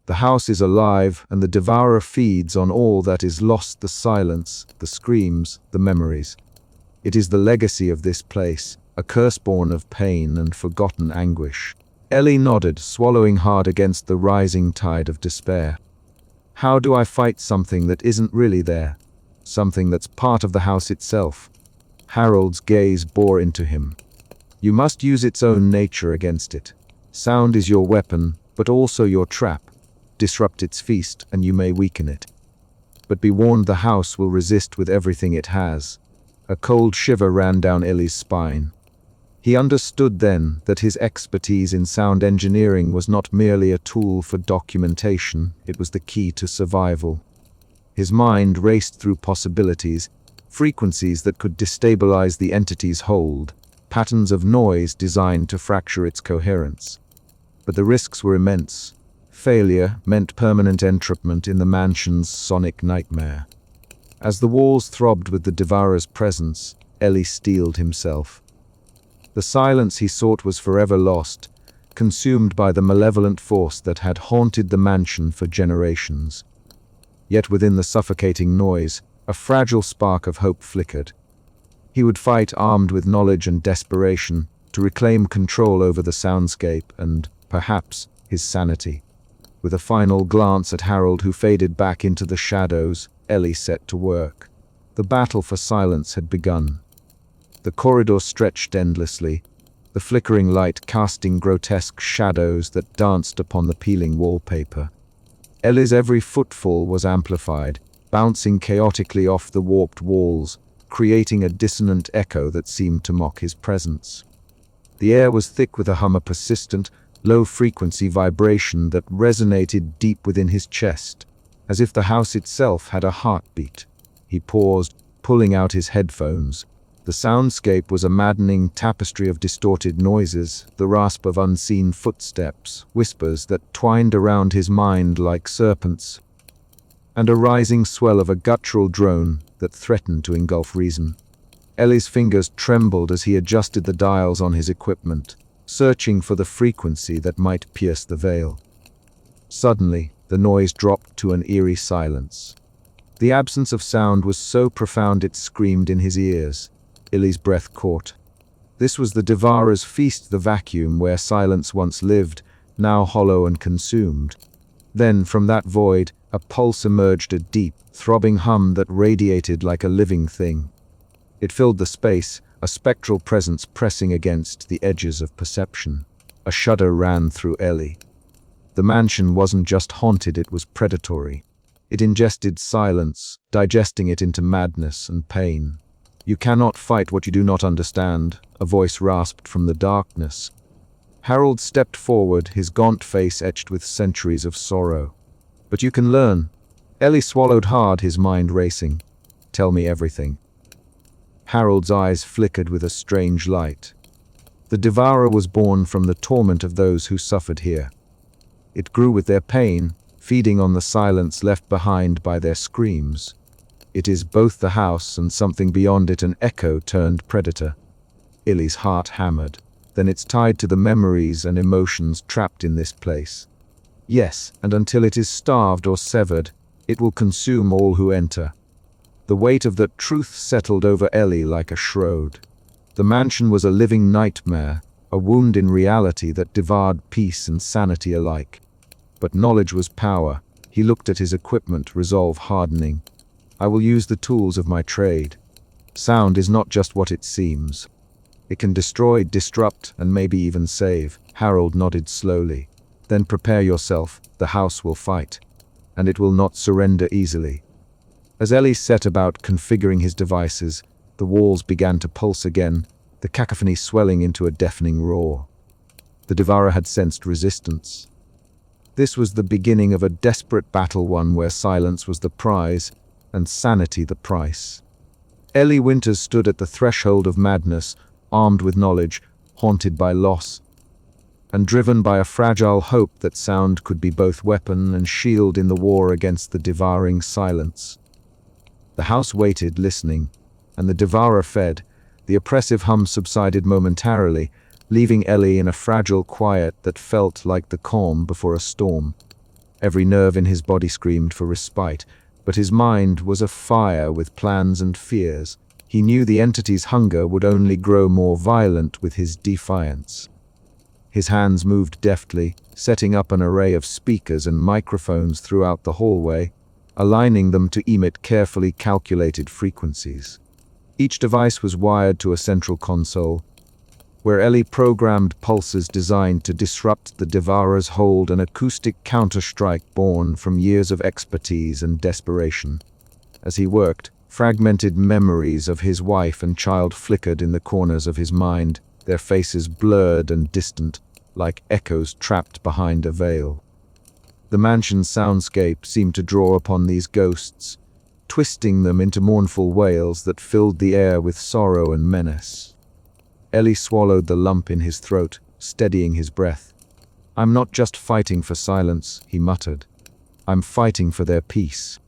"The house is alive, and the devourer feeds on all that is lost, the silence, the screams, the memories. It is the legacy of this place, a curse born of pain and forgotten anguish." Ellie nodded, swallowing hard against the rising tide of despair. "How do I fight something that isn't really there? Something that's part of the house itself?" Harold's gaze bore into him. "You must use its own nature against it. Sound is your weapon, but also your trap. Disrupt its feast, and you may weaken it. But be warned, the house will resist with everything it has." A cold shiver ran down Ellie's spine. He understood then that his expertise in sound engineering was not merely a tool for documentation, it was the key to survival. His mind raced through possibilities, frequencies that could destabilize the entity's hold, patterns of noise designed to fracture its coherence. But the risks were immense. Failure meant permanent entrapment in the mansion's sonic nightmare. As the walls throbbed with the Devourer's presence, Ellie steeled himself. The silence he sought was forever lost, consumed by the malevolent force that had haunted the mansion for generations. Yet within the suffocating noise, a fragile spark of hope flickered. He would fight armed with knowledge and desperation to reclaim control over the soundscape and, perhaps, his sanity. With a final glance at Harold, who faded back into the shadows, Ellie set to work. The battle for silence had begun. The corridor stretched endlessly, the flickering light casting grotesque shadows that danced upon the peeling wallpaper. Ellie's every footfall was amplified, bouncing chaotically off the warped walls, creating a dissonant echo that seemed to mock his presence. The air was thick with a hum of persistent, low-frequency vibration that resonated deep within his chest, as if the house itself had a heartbeat. He paused, pulling out his headphones. The soundscape was a maddening tapestry of distorted noises, the rasp of unseen footsteps, whispers that twined around his mind like serpents, and a rising swell of a guttural drone that threatened to engulf reason. Ellie's fingers trembled as he adjusted the dials on his equipment, searching for the frequency that might pierce the veil. Suddenly, the noise dropped to an eerie silence. The absence of sound was so profound it screamed in his ears. Ellie's breath caught. This was the Devourer's feast, the vacuum where silence once lived, now hollow and consumed. Then, from that void, a pulse emerged, a deep, throbbing hum that radiated like a living thing. It filled the space, a spectral presence pressing against the edges of perception. A shudder ran through Ellie. The mansion wasn't just haunted, it was predatory. It ingested silence, digesting it into madness and pain. "You cannot fight what you do not understand," a voice rasped from the darkness. Harold stepped forward, his gaunt face etched with centuries of sorrow. "But you can learn." Ellie swallowed hard, his mind racing. "Tell me everything." Harold's eyes flickered with a strange light. The Devourer was born from the torment of those who suffered here. It grew with their pain, feeding on the silence left behind by their screams. It is both the house and something beyond it, an echo turned predator. Ellie's heart hammered. Then it's tied to the memories and emotions trapped in this place. Yes, and until it is starved or severed, it will consume all who enter. The weight of that truth settled over Ellie like a shroud. The mansion was a living nightmare, a wound in reality that devoured peace and sanity alike. But knowledge was power. He looked at his equipment, resolve hardening. "I will use the tools of my trade. Sound is not just what it seems. It can destroy, disrupt, and maybe even save." Harold nodded slowly. "Then prepare yourself. The house will fight, and it will not surrender easily." As Ellie set about configuring his devices, the walls began to pulse again, the cacophony swelling into a deafening roar. The Devourer had sensed resistance. This was the beginning of a desperate battle, one where silence was the prize and sanity the price. Ellie Winters stood at the threshold of madness, armed with knowledge, haunted by loss, and driven by a fragile hope that sound could be both weapon and shield in the war against the devouring silence. The house waited, listening, and the Devourer fed. The oppressive hum subsided momentarily, leaving Ellie in a fragile quiet that felt like the calm before a storm. Every nerve in his body screamed for respite, but his mind was afire with plans and fears. He knew the entity's hunger would only grow more violent with his defiance. His hands moved deftly, setting up an array of speakers and microphones throughout the hallway, aligning them to emit carefully calculated frequencies. Each device was wired to a central console, where Ellie programmed pulses designed to disrupt the Devourer's hold, an acoustic counterstrike born from years of expertise and desperation. As he worked, fragmented memories of his wife and child flickered in the corners of his mind, their faces blurred and distant, like echoes trapped behind a veil. The mansion's soundscape seemed to draw upon these ghosts, twisting them into mournful wails that filled the air with sorrow and menace. Ellie swallowed the lump in his throat, steadying his breath. "I'm not just fighting for silence," he muttered. "I'm fighting for their peace."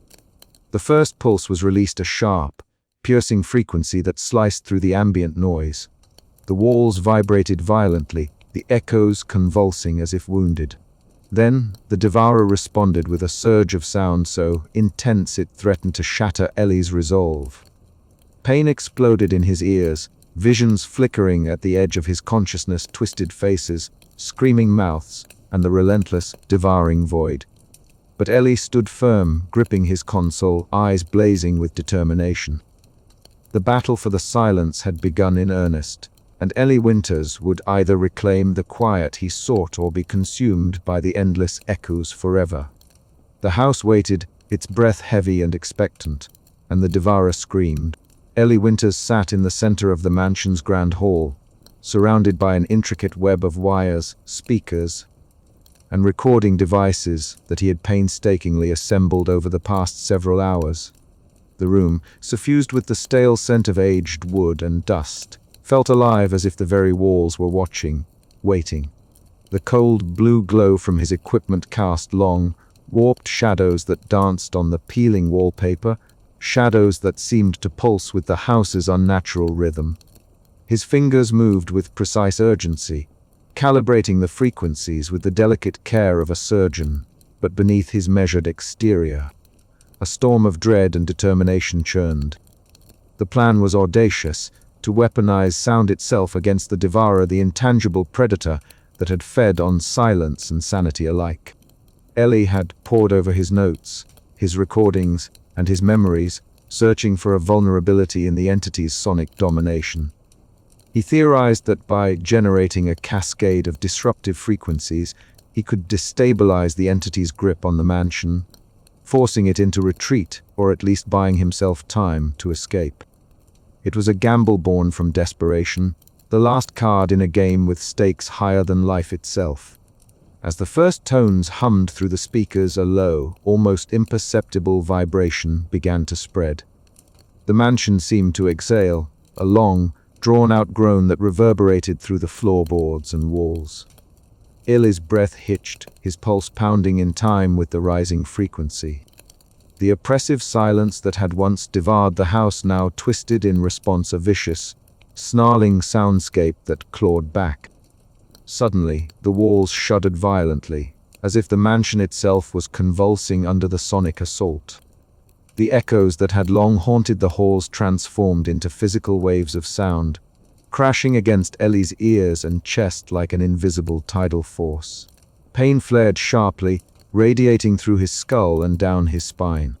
The first pulse was released, a sharp, piercing frequency that sliced through the ambient noise. The walls vibrated violently, the echoes convulsing as if wounded. Then, the Devourer responded with a surge of sound so intense it threatened to shatter Ellie's resolve. Pain exploded in his ears, visions flickering at the edge of his consciousness, twisted faces, screaming mouths, and the relentless, devouring void. But Ellie stood firm, gripping his console, eyes blazing with determination. The battle for the silence had begun in earnest, and Ellie Winters would either reclaim the quiet he sought or be consumed by the endless echoes forever. The house waited, its breath heavy and expectant, and the Devourer screamed. Ellie Winters sat in the center of the mansion's grand hall, surrounded by an intricate web of wires, speakers, and recording devices that he had painstakingly assembled over the past several hours. The room, suffused with the stale scent of aged wood and dust, felt alive as if the very walls were watching, waiting. The cold blue glow from his equipment cast long, warped shadows that danced on the peeling wallpaper, shadows that seemed to pulse with the house's unnatural rhythm. His fingers moved with precise urgency, calibrating the frequencies with the delicate care of a surgeon, but beneath his measured exterior, a storm of dread and determination churned. The plan was audacious, to weaponize sound itself against the Devourer, the intangible predator that had fed on silence and sanity alike. Ellie had pored over his notes, his recordings, and his memories, searching for a vulnerability in the entity's sonic domination. He theorized that by generating a cascade of disruptive frequencies, he could destabilize the entity's grip on the mansion, forcing it into retreat, or at least buying himself time to escape. It was a gamble born from desperation, the last card in a game with stakes higher than life itself. As the first tones hummed through the speakers, a low, almost imperceptible vibration began to spread. The mansion seemed to exhale, a long, drawn-out groan that reverberated through the floorboards and walls. Ellie's breath hitched, his pulse pounding in time with the rising frequency. The oppressive silence that had once devoured the house now twisted in response, a vicious, snarling soundscape that clawed back. Suddenly, the walls shuddered violently, as if the mansion itself was convulsing under the sonic assault. The echoes that had long haunted the halls transformed into physical waves of sound, crashing against Ellie's ears and chest like an invisible tidal force. Pain flared sharply, radiating through his skull and down his spine.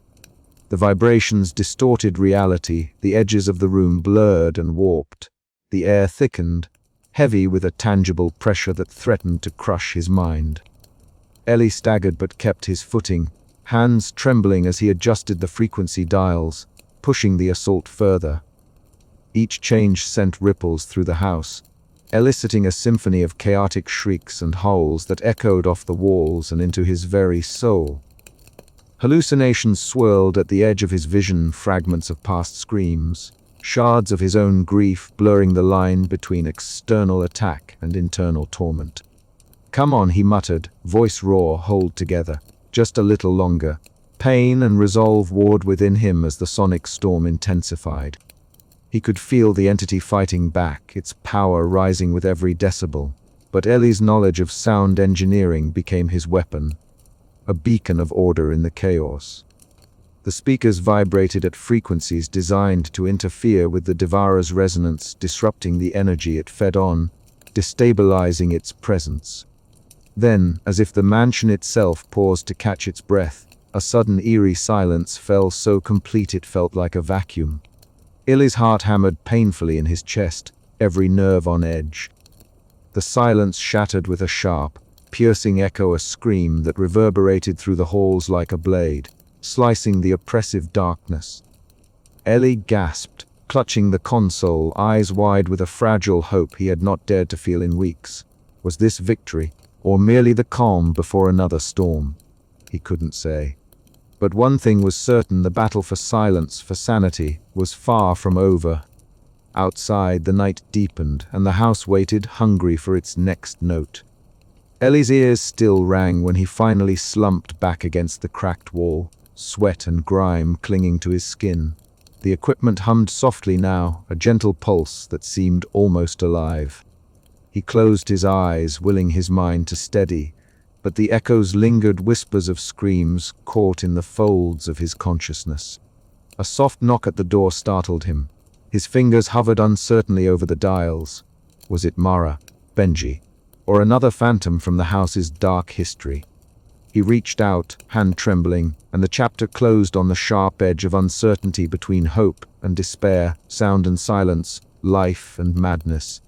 The vibrations distorted reality, the edges of the room blurred and warped. The air thickened, heavy with a tangible pressure that threatened to crush his mind. Ellie staggered but kept his footing, hands trembling as he adjusted the frequency dials, pushing the assault further. Each change sent ripples through the house, eliciting a symphony of chaotic shrieks and howls that echoed off the walls and into his very soul. Hallucinations swirled at the edge of his vision, fragments of past screams, shards of his own grief blurring the line between external attack and internal torment. "Come on," he muttered, voice raw, hold together. Just a little longer. Pain and resolve warred within him as the sonic storm intensified. He could feel the entity fighting back, its power rising with every decibel. But Ellie's knowledge of sound engineering became his weapon, a beacon of order in the chaos. The speakers vibrated at frequencies designed to interfere with the Devourer's resonance, disrupting the energy it fed on, destabilizing its presence. Then, as if the mansion itself paused to catch its breath, a sudden eerie silence fell so complete it felt like a vacuum. Ellie's heart hammered painfully in his chest, every nerve on edge. The silence shattered with a sharp, piercing echo, a scream that reverberated through the halls like a blade, slicing the oppressive darkness. Ellie gasped, clutching the console, eyes wide with a fragile hope he had not dared to feel in weeks. Was this victory, or merely the calm before another storm? He couldn't say. But one thing was certain: the battle for silence, for sanity, was far from over. Outside, the night deepened, and the house waited, hungry for its next note. Ellie's ears still rang when he finally slumped back against the cracked wall, sweat and grime clinging to his skin. The equipment hummed softly now, a gentle pulse that seemed almost alive. He closed his eyes, willing his mind to steady, but the echoes lingered, whispers of screams caught in the folds of his consciousness. A soft knock at the door startled him. His fingers hovered uncertainly over the dials. Was it Mara, Benji, or another phantom from the house's dark history? He reached out, hand trembling, and the chapter closed on the sharp edge of uncertainty between hope and despair, sound and silence, life and madness.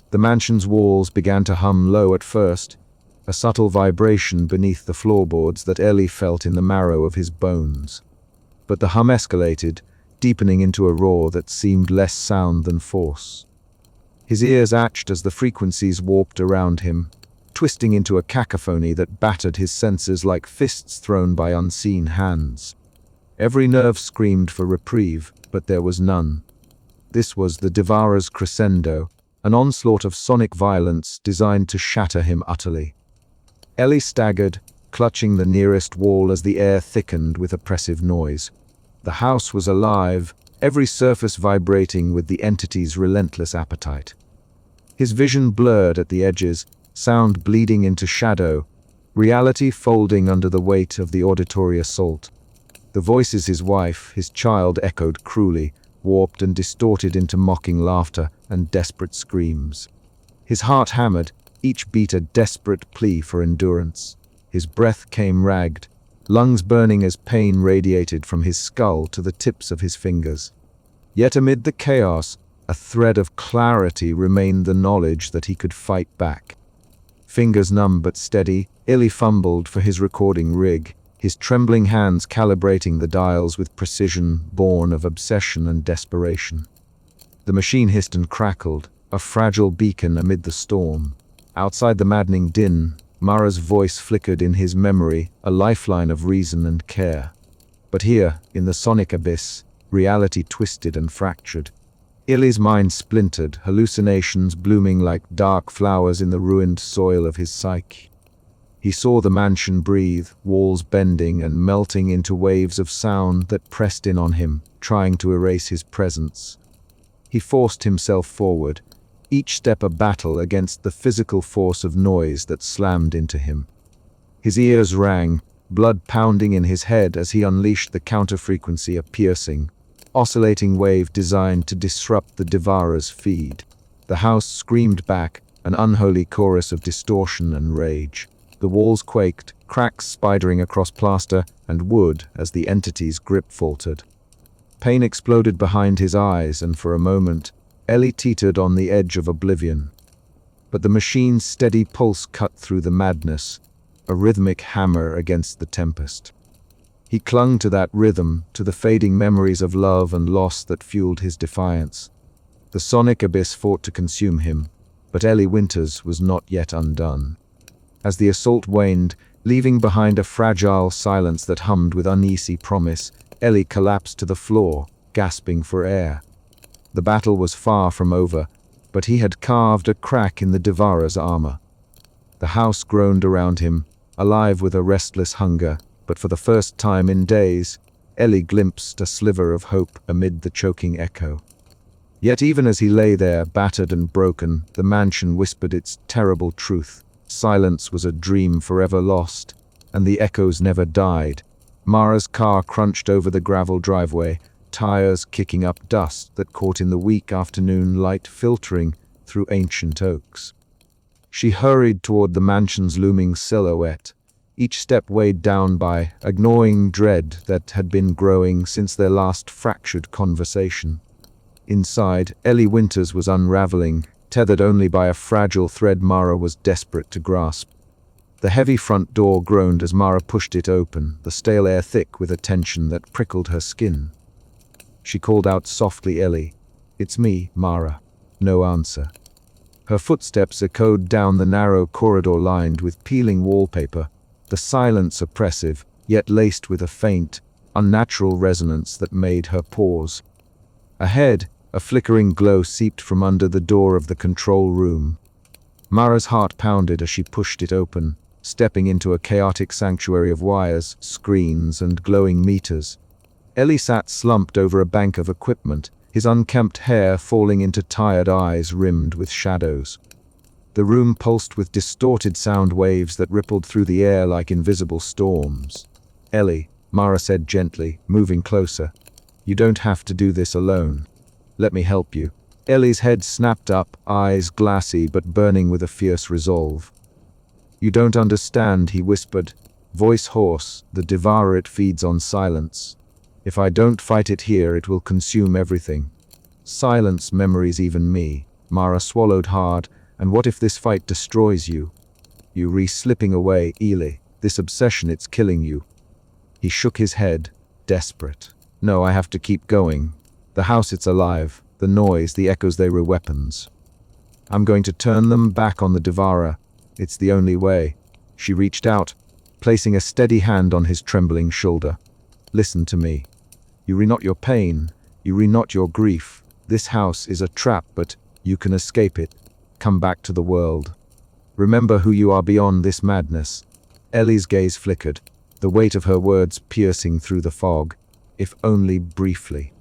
The mansion's walls began to hum low at first, a subtle vibration beneath the floorboards that Ellie felt in the marrow of his bones. But the hum escalated, deepening into a roar that seemed less sound than force. His ears ached as the frequencies warped around him, twisting into a cacophony that battered his senses like fists thrown by unseen hands. Every nerve screamed for reprieve, but there was none. This was the Devourer's crescendo, an onslaught of sonic violence designed to shatter him utterly. Ellie staggered, clutching the nearest wall as the air thickened with oppressive noise. The house was alive, every surface vibrating with the entity's relentless appetite. His vision blurred at the edges, sound bleeding into shadow, reality folding under the weight of the auditory assault. The voices his wife, his child echoed cruelly, warped and distorted into mocking laughter and desperate screams. His heart hammered, each beat a desperate plea for endurance. His breath came ragged, lungs burning as pain radiated from his skull to the tips of his fingers. Yet amid the chaos, a thread of clarity remained: the knowledge that he could fight back. Fingers numb but steady, Ellie fumbled for his recording rig, his trembling hands calibrating the dials with precision born of obsession and desperation. The machine hissed and crackled, a fragile beacon amid the storm. Outside the maddening din, Mara's voice flickered in his memory, a lifeline of reason and care. But here, in the sonic abyss, reality twisted and fractured. Ellie's mind splintered, hallucinations blooming like dark flowers in the ruined soil of his psyche. He saw the mansion breathe, walls bending and melting into waves of sound that pressed in on him, trying to erase his presence. He forced himself forward, each step a battle against the physical force of noise that slammed into him. His ears rang, blood pounding in his head as he unleashed the counter-frequency, a piercing, oscillating wave designed to disrupt the Devourer's feed. The house screamed back, an unholy chorus of distortion and rage. The walls quaked, cracks spidering across plaster and wood as the entity's grip faltered. Pain exploded behind his eyes, and for a moment, Ellie teetered on the edge of oblivion. But the machine's steady pulse cut through the madness, a rhythmic hammer against the tempest. He clung to that rhythm, to the fading memories of love and loss that fueled his defiance. The sonic abyss fought to consume him, but Ellie Winters was not yet undone. As the assault waned, leaving behind a fragile silence that hummed with uneasy promise, Ellie collapsed to the floor, gasping for air. The battle was far from over, but he had carved a crack in the Devourer's armor. The house groaned around him, alive with a restless hunger, but for the first time in days, Ellie glimpsed a sliver of hope amid the choking echo. Yet even as he lay there, battered and broken, the mansion whispered its terrible truth. Silence was a dream forever lost, and the echoes never died. Mara's car crunched over the gravel driveway, tires kicking up dust that caught in the weak afternoon light filtering through ancient oaks. She hurried toward the mansion's looming silhouette, each step weighed down by a gnawing dread that had been growing since their last fractured conversation. Inside, Ellie Winters was unraveling, tethered only by a fragile thread Mara was desperate to grasp. The heavy front door groaned as Mara pushed it open, the stale air thick with a tension that prickled her skin. She called out softly, "Ellie." "It's me, Mara." No answer. Her footsteps echoed down the narrow corridor lined with peeling wallpaper, the silence oppressive, yet laced with a faint, unnatural resonance that made her pause. Ahead, a flickering glow seeped from under the door of the control room. Mara's heart pounded as she pushed it open, stepping into a chaotic sanctuary of wires, screens, and glowing meters. Ellie sat slumped over a bank of equipment, his unkempt hair falling into tired eyes rimmed with shadows. The room pulsed with distorted sound waves that rippled through the air like invisible storms. "Ellie," Mara said gently, moving closer. "You don't have to do this alone. Let me help you." Ellie's head snapped up, eyes glassy but burning with a fierce resolve. "You don't understand," he whispered, voice hoarse. "The Devoured feeds on silence. If I don't fight it here, it will consume everything. Silence, memories, even me." Mara swallowed hard. "And what if this fight destroys you? You slipping away, Eli. This obsession, it's killing you." He shook his head, desperate. "No, I have to keep going. The house, it's alive. The noise, the echoes, they were weapons. I'm going to turn them back on the Devourer. It's the only way." She reached out, placing a steady hand on his trembling shoulder. "Listen to me. You not your pain. You not your grief. This house is a trap, but you can escape it. Come back to the world. Remember who you are beyond this madness." Ellie's gaze flickered, the weight of her words piercing through the fog, if only briefly.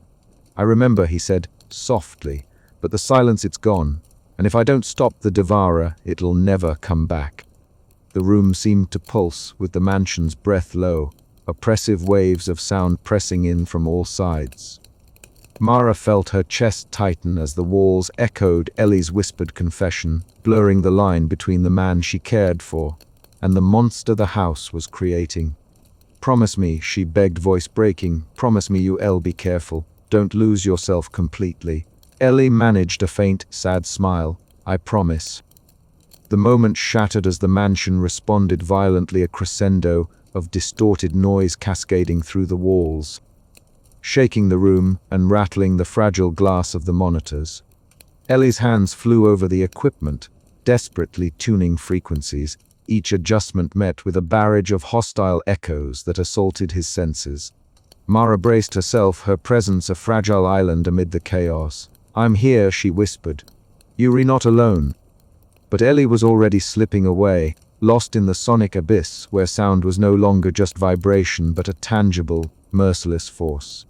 "I remember," he said, softly, "but the silence, it's gone. And if I don't stop the Devourer, it'll never come back." The room seemed to pulse, with the mansion's breath low, oppressive waves of sound pressing in from all sides. Mara felt her chest tighten as the walls echoed Ellie's whispered confession, blurring the line between the man she cared for and the monster the house was creating. "Promise me," she begged, voice breaking. "Promise me, be careful. Don't lose yourself completely." Ellie managed a faint, sad smile. "I promise." The moment shattered as the mansion responded violently, a crescendo of distorted noise cascading through the walls, shaking the room and rattling the fragile glass of the monitors. Ellie's hands flew over the equipment, desperately tuning frequencies, each adjustment met with a barrage of hostile echoes that assaulted his senses. Mara braced herself, her presence a fragile island amid the chaos. "I'm here," she whispered. "You're not alone." But Ellie was already slipping away, lost in the sonic abyss where sound was no longer just vibration but a tangible, merciless force.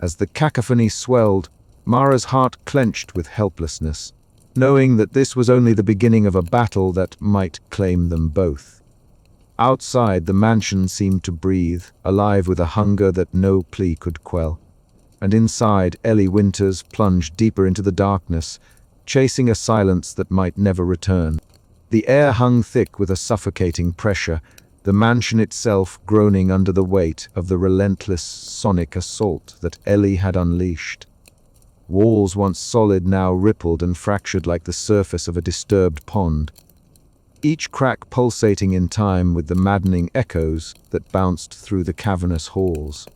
As the cacophony swelled, Mara's heart clenched with helplessness, knowing that this was only the beginning of a battle that might claim them both. Outside, the mansion seemed to breathe, alive with a hunger that no plea could quell. And inside, Ellie Winters plunged deeper into the darkness, chasing a silence that might never return. The air hung thick with a suffocating pressure, the mansion itself groaning under the weight of the relentless sonic assault that Ellie had unleashed. Walls once solid now rippled and fractured like the surface of a disturbed pond, each crack pulsating in time with the maddening echoes that bounced through the cavernous halls.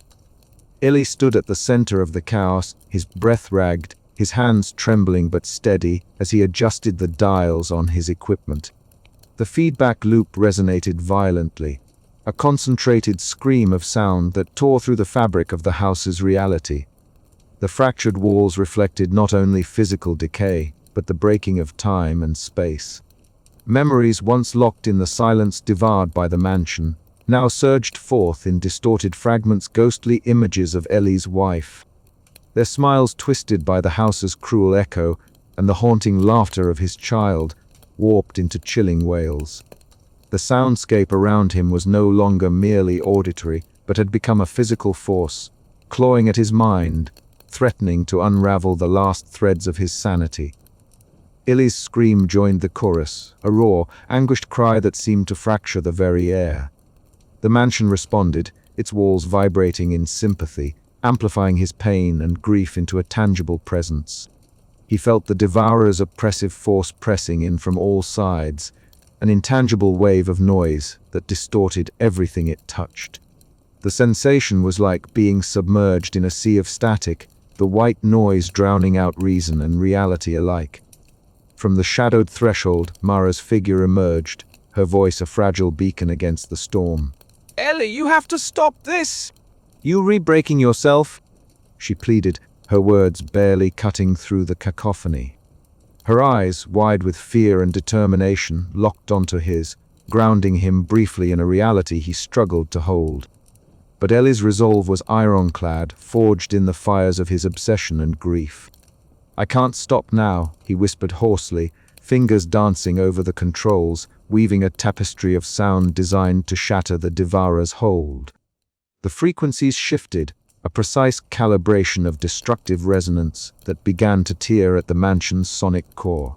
Ellie stood at the center of the chaos, his breath ragged, his hands trembling but steady as he adjusted the dials on his equipment. The feedback loop resonated violently, a concentrated scream of sound that tore through the fabric of the house's reality. The fractured walls reflected not only physical decay, but the breaking of time and space. Memories once locked in the silence devoured by the mansion, now surged forth in distorted fragments, ghostly images of Ellie's wife, their smiles twisted by the house's cruel echo, and the haunting laughter of his child, warped into chilling wails. The soundscape around him was no longer merely auditory, but had become a physical force, clawing at his mind, threatening to unravel the last threads of his sanity. Ellie's scream joined the chorus, a raw, anguished cry that seemed to fracture the very air. The mansion responded, its walls vibrating in sympathy, amplifying his pain and grief into a tangible presence. He felt the Devourer's oppressive force pressing in from all sides, an intangible wave of noise that distorted everything it touched. The sensation was like being submerged in a sea of static, the white noise drowning out reason and reality alike. From the shadowed threshold, Mara's figure emerged, her voice a fragile beacon against the storm. Ellie, you have to stop this! You re-breaking yourself? She pleaded, her words barely cutting through the cacophony. Her eyes, wide with fear and determination, locked onto his, grounding him briefly in a reality he struggled to hold. But Ellie's resolve was ironclad, forged in the fires of his obsession and grief. "I can't stop now," he whispered hoarsely, fingers dancing over the controls, weaving a tapestry of sound designed to shatter the Devourer's hold. The frequencies shifted, a precise calibration of destructive resonance that began to tear at the mansion's sonic core.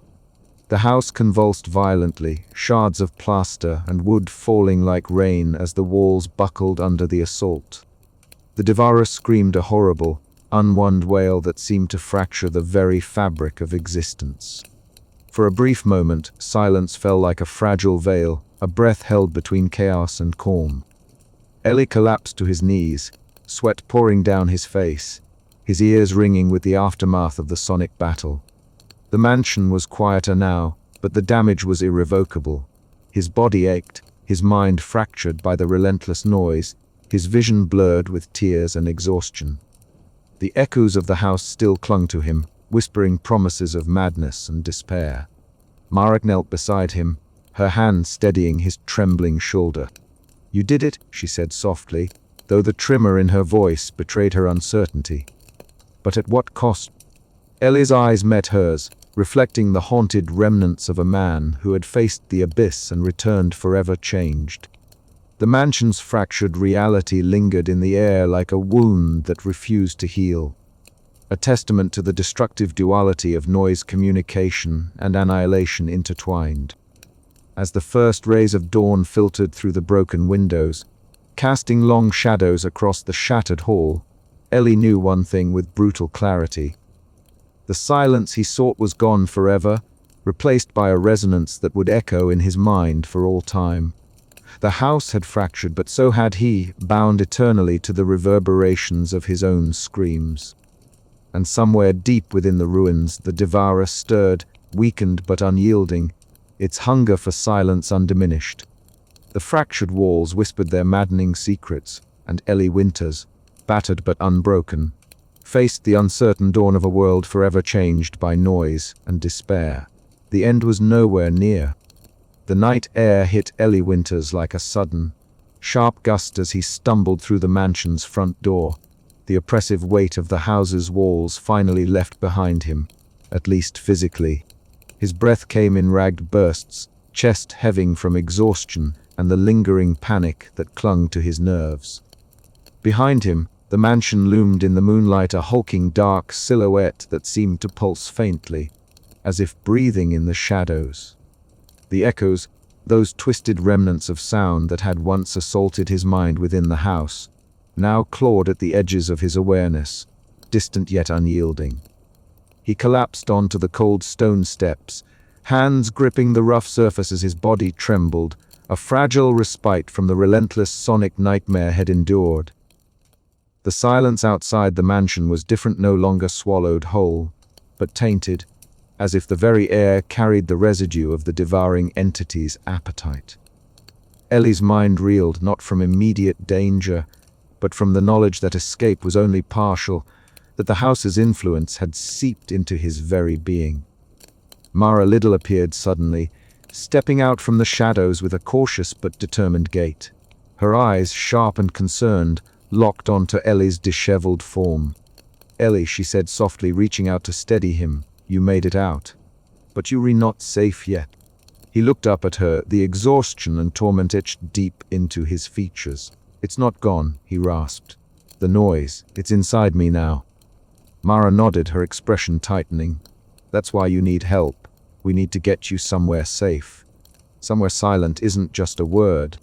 The house convulsed violently, shards of plaster and wood falling like rain as the walls buckled under the assault. The Devourer screamed a horrible, unwound wail that seemed to fracture the very fabric of existence. For a brief moment, silence fell like a fragile veil, a breath held between chaos and calm. Ellie collapsed to his knees, sweat pouring down his face, his ears ringing with the aftermath of the sonic battle. The mansion was quieter now, but the damage was irrevocable. His body ached, his mind fractured by the relentless noise, his vision blurred with tears and exhaustion. The echoes of the house still clung to him, whispering promises of madness and despair. Mara knelt beside him, her hand steadying his trembling shoulder. "You did it," she said softly, though the tremor in her voice betrayed her uncertainty. "But at what cost?" Ellie's eyes met hers, reflecting the haunted remnants of a man who had faced the abyss and returned forever changed. The mansion's fractured reality lingered in the air like a wound that refused to heal, a testament to the destructive duality of noise, communication, and annihilation intertwined. As the first rays of dawn filtered through the broken windows, casting long shadows across the shattered hall, Ellie knew one thing with brutal clarity. The silence he sought was gone forever, replaced by a resonance that would echo in his mind for all time. The house had fractured, but so had he, bound eternally to the reverberations of his own screams. And somewhere deep within the ruins, the Devourer stirred, weakened but unyielding, its hunger for silence undiminished. The fractured walls whispered their maddening secrets, and Ellie Winters, battered but unbroken, faced the uncertain dawn of a world forever changed by noise and despair. The end was nowhere near. The night air hit Ellie Winters like a sudden, sharp gust as he stumbled through the mansion's front door. The oppressive weight of the house's walls finally left behind him, at least physically. His breath came in ragged bursts, chest heaving from exhaustion and the lingering panic that clung to his nerves. Behind him, the mansion loomed in the moonlight, a hulking dark silhouette that seemed to pulse faintly, as if breathing in the shadows. The echoes, those twisted remnants of sound that had once assaulted his mind within the house, now clawed at the edges of his awareness, distant yet unyielding. He collapsed onto the cold stone steps, hands gripping the rough surface as his body trembled, a fragile respite from the relentless sonic nightmare had endured. The silence outside the mansion was different, no longer swallowed whole, but tainted, as if the very air carried the residue of the devouring entity's appetite. Ellie's mind reeled, not from immediate danger, but from the knowledge that escape was only partial, that the house's influence had seeped into his very being. Mara Liddell appeared suddenly, stepping out from the shadows with a cautious but determined gait. Her eyes, sharp and concerned, locked onto Ellie's disheveled form. "Ellie," she said softly, reaching out to steady him, "you made it out. But you're not safe yet." He looked up at her, the exhaustion and torment etched deep into his features. "It's not gone," he rasped. "The noise, it's inside me now." Mara nodded, her expression tightening. "That's why you need help. We need to get you somewhere safe. Somewhere silent isn't just a word."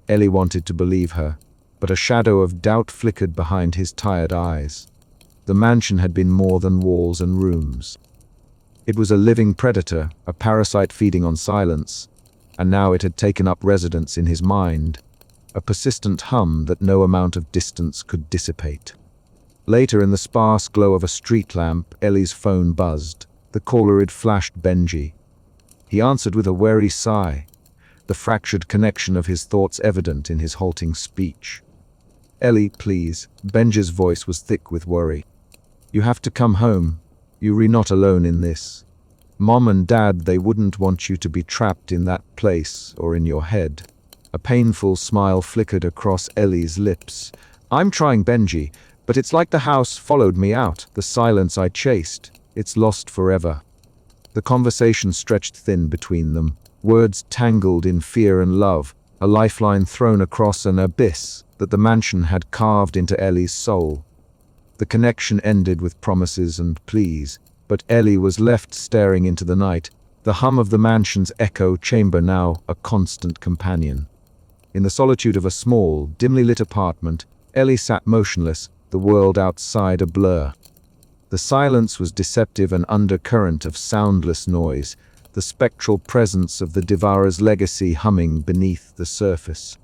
Ellie wanted to believe her, but a shadow of doubt flickered behind his tired eyes. The mansion had been more than walls and rooms. It was a living predator, a parasite feeding on silence, and now it had taken up residence in his mind, a persistent hum that no amount of distance could dissipate. Later, in the sparse glow of a street lamp, Ellie's phone buzzed. The caller had flashed Benji. He answered with a wary sigh. the fractured connection of his thoughts evident in his halting speech. "Ellie, please." Benji's voice was thick with worry. "You have to come home. You're not alone in this. Mom and Dad, they wouldn't want you to be trapped in that place or in your head." A painful smile flickered across Ellie's lips. "I'm trying, Benji, but it's like the house followed me out. The silence I chased, it's lost forever." The conversation stretched thin between them, words tangled in fear and love, a lifeline thrown across an abyss that the mansion had carved into Ellie's soul. The connection ended with promises and pleas, but Ellie was left staring into the night, the hum of the mansion's echo chamber now a constant companion. In the solitude of a small, dimly lit apartment, Ellie sat motionless, the world outside a blur. The silence was deceptive, an undercurrent of soundless noise, the spectral presence of the Devourer's legacy humming beneath the surface.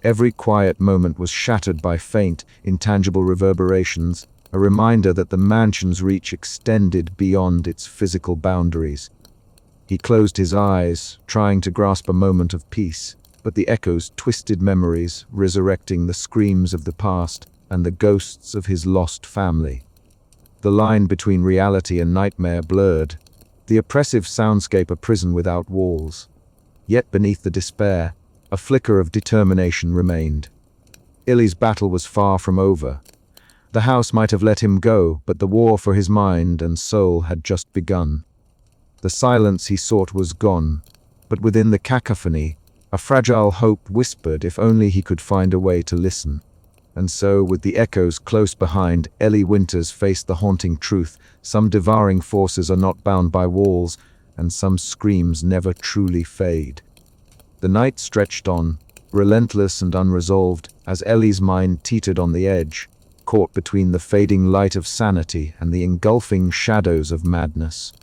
Every quiet moment was shattered by faint, intangible reverberations, a reminder that the mansion's reach extended beyond its physical boundaries. He closed his eyes, trying to grasp a moment of peace, but the echoes twisted memories, resurrecting the screams of the past and the ghosts of his lost family. The line between reality and nightmare blurred, the oppressive soundscape a prison without walls. Yet beneath the despair, a flicker of determination remained. Illy's battle was far from over. The house might have let him go, but the war for his mind and soul had just begun. The silence he sought was gone, but within the cacophony, a fragile hope whispered if only he could find a way to listen. And so, with the echoes close behind, Ellie Winters faced the haunting truth: some devouring forces are not bound by walls, and some screams never truly fade. The night stretched on, relentless and unresolved, as Ellie's mind teetered on the edge, caught between the fading light of sanity and the engulfing shadows of madness.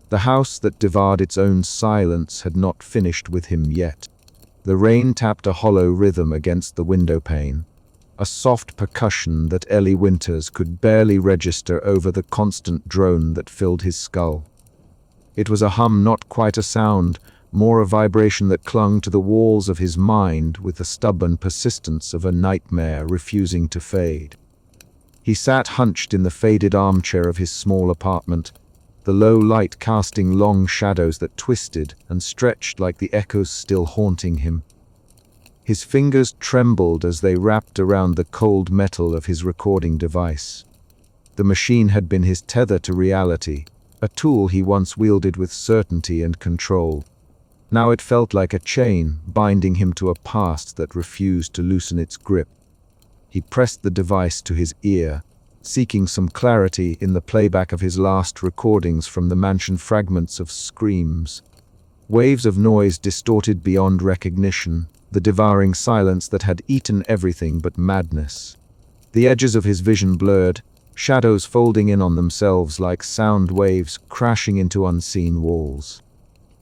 The house that devoured its own silence had not finished with him yet. The rain tapped a hollow rhythm against the windowpane, a soft percussion that Ellie Winters could barely register over the constant drone that filled his skull. It was a hum, not quite a sound, more a vibration that clung to the walls of his mind with the stubborn persistence of a nightmare refusing to fade. He sat hunched in the faded armchair of his small apartment, the low light casting long shadows that twisted and stretched like the echoes still haunting him. His fingers trembled as they wrapped around the cold metal of his recording device. The machine had been his tether to reality, a tool he once wielded with certainty and control. Now it felt like a chain, binding him to a past that refused to loosen its grip. He pressed the device to his ear, seeking some clarity in the playback of his last recordings from the mansion. Fragments of screams, waves of noise distorted beyond recognition, the devouring silence that had eaten everything but madness. The edges of his vision blurred, shadows folding in on themselves like sound waves crashing into unseen walls.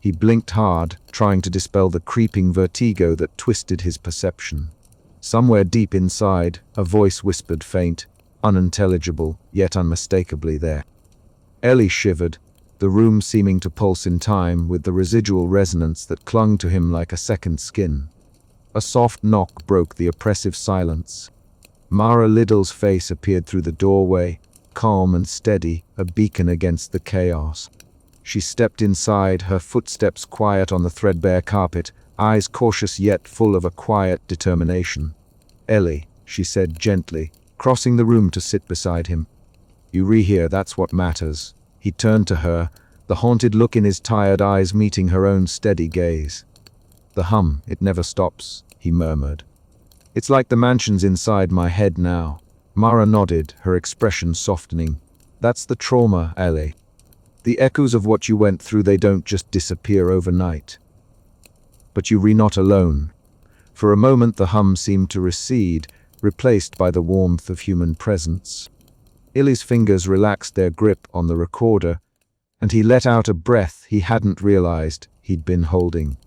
He blinked hard, trying to dispel the creeping vertigo that twisted his perception. Somewhere deep inside, a voice whispered, faint, unintelligible, yet unmistakably there. Ellie shivered, the room seeming to pulse in time with the residual resonance that clung to him like a second skin. A soft knock broke the oppressive silence. Mara Liddell's face appeared through the doorway, calm and steady, a beacon against the chaos. She stepped inside, her footsteps quiet on the threadbare carpet, eyes cautious yet full of a quiet determination. "Ellie," she said gently, crossing the room to sit beside him. "You re-hear, that's what matters." He turned to her, the haunted look in his tired eyes meeting her own steady gaze. "The hum, it never stops," he murmured. "It's like the mansion's inside my head now." Mara nodded, her expression softening. "That's the trauma, Ellie. The echoes of what you went through, they don't just disappear overnight. But you're not alone." For a moment the hum seemed to recede, replaced by the warmth of human presence. Illy's fingers relaxed their grip on the recorder, and he let out a breath he hadn't realized he'd been holding.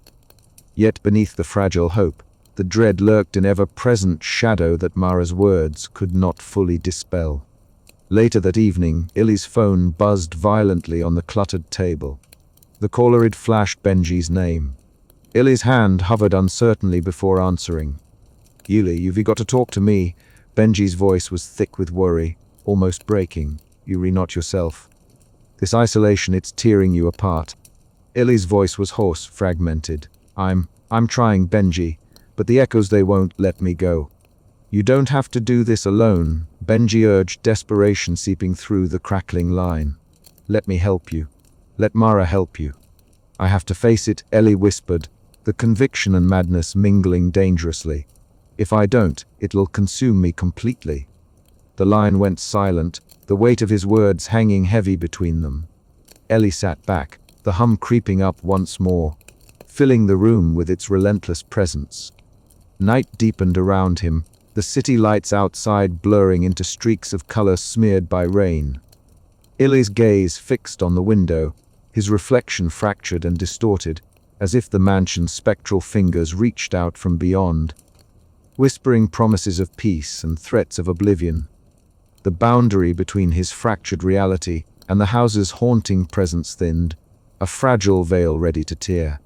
Yet beneath the fragile hope, the dread lurked an ever-present shadow that Mara's words could not fully dispel. Later that evening, Illy's phone buzzed violently on the cluttered table. The caller had flashed Benji's name. Illy's hand hovered uncertainly before answering. Illy, you've got to talk to me. Benji's voice was thick with worry, almost breaking. You not yourself. This isolation, it's tearing you apart. Illy's voice was hoarse, fragmented. I'm trying, Benji, but the echoes, they won't let me go. You don't have to do this alone, Benji urged, desperation seeping through the crackling line. Let me help you. Let Mara help you. I have to face it, Ellie whispered, the conviction and madness mingling dangerously. If I don't, it'll consume me completely. The line went silent, the weight of his words hanging heavy between them. Ellie sat back, the hum creeping up once more, filling the room with its relentless presence. Night deepened around him, the city lights outside blurring into streaks of color smeared by rain. Illy's gaze fixed on the window, his reflection fractured and distorted, as if the mansion's spectral fingers reached out from beyond, whispering promises of peace and threats of oblivion. The boundary between his fractured reality and the house's haunting presence thinned, a fragile veil ready to tear.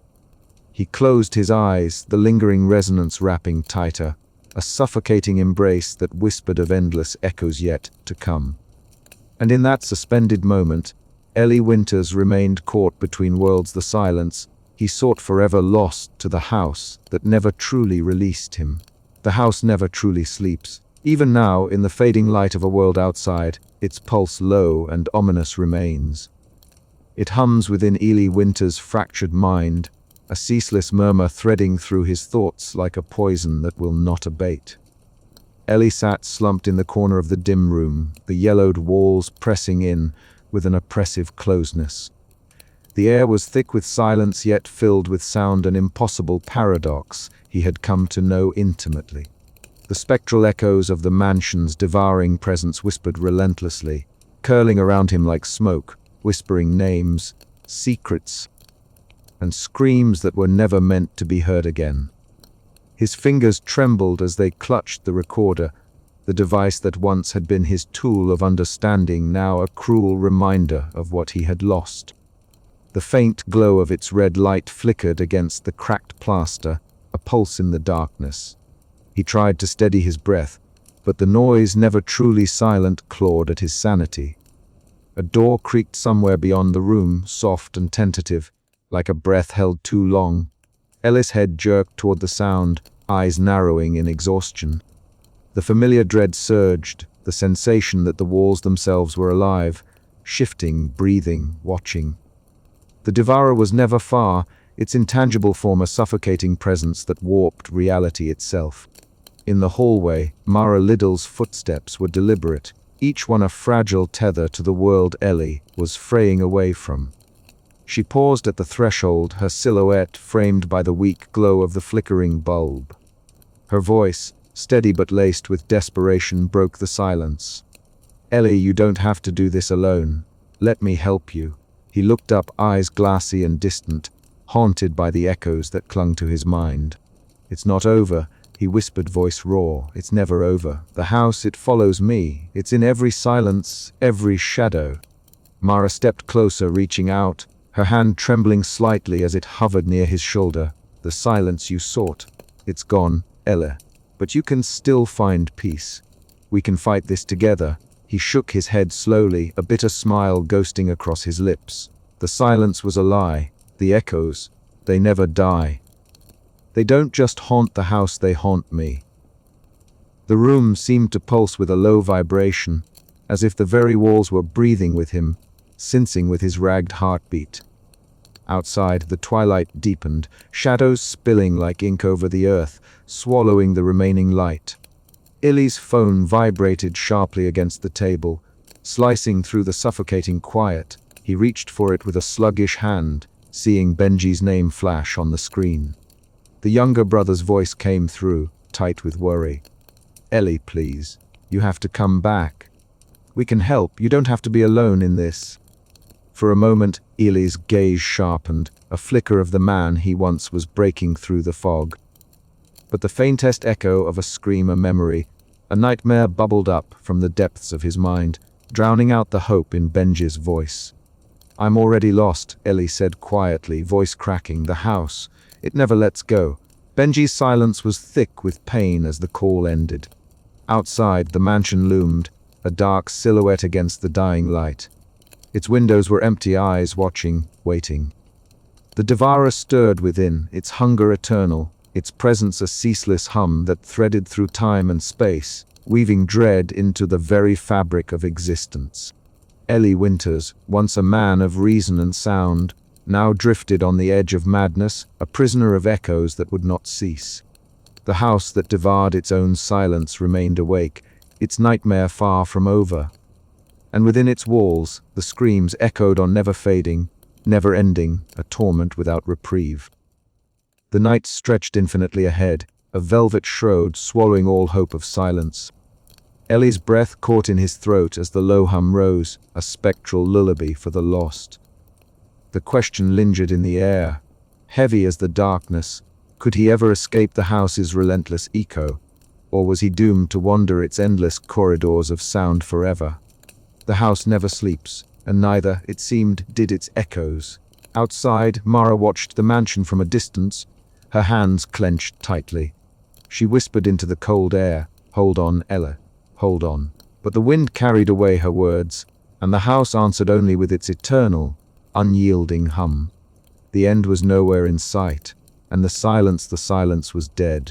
He closed his eyes, the lingering resonance wrapping tighter, a suffocating embrace that whispered of endless echoes yet to come. And in that suspended moment, Ellie Winters remained caught between worlds. The silence he sought forever lost to the house that never truly released him. The house never truly sleeps. Even now, in the fading light of a world outside, its pulse low and ominous remains. It hums within Ellie Winters' fractured mind, a ceaseless murmur threading through his thoughts like a poison that will not abate. Ellie sat slumped in the corner of the dim room, the yellowed walls pressing in with an oppressive closeness. The air was thick with silence, yet filled with sound, an impossible paradox he had come to know intimately. The spectral echoes of the mansion's devouring presence whispered relentlessly, curling around him like smoke, whispering names, secrets, and screams that were never meant to be heard again. His fingers trembled as they clutched the recorder, the device that once had been his tool of understanding, now a cruel reminder of what he had lost. The faint glow of its red light flickered against the cracked plaster, a pulse in the darkness. He tried to steady his breath, but the noise, never truly silent, clawed at his sanity. A door creaked somewhere beyond the room, soft and tentative, like a breath held too long. Ellie's head jerked toward the sound, eyes narrowing in exhaustion. The familiar dread surged, the sensation that the walls themselves were alive, shifting, breathing, watching. The devourer was never far, its intangible form a suffocating presence that warped reality itself. In the hallway, Mara Liddell's footsteps were deliberate, each one a fragile tether to the world Ellie was fraying away from. She paused at the threshold, her silhouette framed by the weak glow of the flickering bulb. Her voice, steady but laced with desperation, broke the silence. Ellie, you don't have to do this alone. Let me help you. He looked up, eyes glassy and distant, haunted by the echoes that clung to his mind. It's not over, he whispered, voice raw. It's never over. The house, it follows me. It's in every silence, every shadow. Mara stepped closer, reaching out, her hand trembling slightly as it hovered near his shoulder. The silence you sought. It's gone, Ella. But you can still find peace. We can fight this together. He shook his head slowly, a bitter smile ghosting across his lips. The silence was a lie. The echoes, they never die. They don't just haunt the house, they haunt me. The room seemed to pulse with a low vibration, as if the very walls were breathing with him, syncing with his ragged heartbeat. Outside, the twilight deepened, shadows spilling like ink over the earth, swallowing the remaining light. Illy's phone vibrated sharply against the table, slicing through the suffocating quiet. He reached for it with a sluggish hand, seeing Benji's name flash on the screen. The younger brother's voice came through, tight with worry. Ellie, please. You have to come back. We can help. You don't have to be alone in this. For a moment, Illy's gaze sharpened, a flicker of the man he once was breaking through the fog. But the faintest echo of a scream, a memory, a nightmare bubbled up from the depths of his mind, drowning out the hope in Benji's voice. I'm already lost, Ellie said quietly, voice cracking. The house, It never lets go. Benji's silence was thick with pain as the call ended. Outside, the mansion loomed, a dark silhouette against the dying light. Its windows were empty eyes watching, waiting. The devourer stirred within, its hunger eternal, its presence a ceaseless hum that threaded through time and space, weaving dread into the very fabric of existence. Ellie Winters, once a man of reason and sound, now drifted on the edge of madness, a prisoner of echoes that would not cease. The house that devoured its own silence remained awake, its nightmare far from over. And within its walls, the screams echoed on never fading, never ending, a torment without reprieve. The night stretched infinitely ahead, a velvet shroud swallowing all hope of silence. Ellie's breath caught in his throat as the low hum rose, a spectral lullaby for the lost. The question lingered in the air, heavy as the darkness. Could he ever escape the house's relentless echo, or was he doomed to wander its endless corridors of sound forever? The house never sleeps, and neither, it seemed, did its echoes. Outside, Mara watched the mansion from a distance, her hands clenched tightly. She whispered into the cold air, "Hold on, Ella, hold on." But the wind carried away her words, and the house answered only with its eternal, unyielding hum. The end was nowhere in sight, and the silence was dead.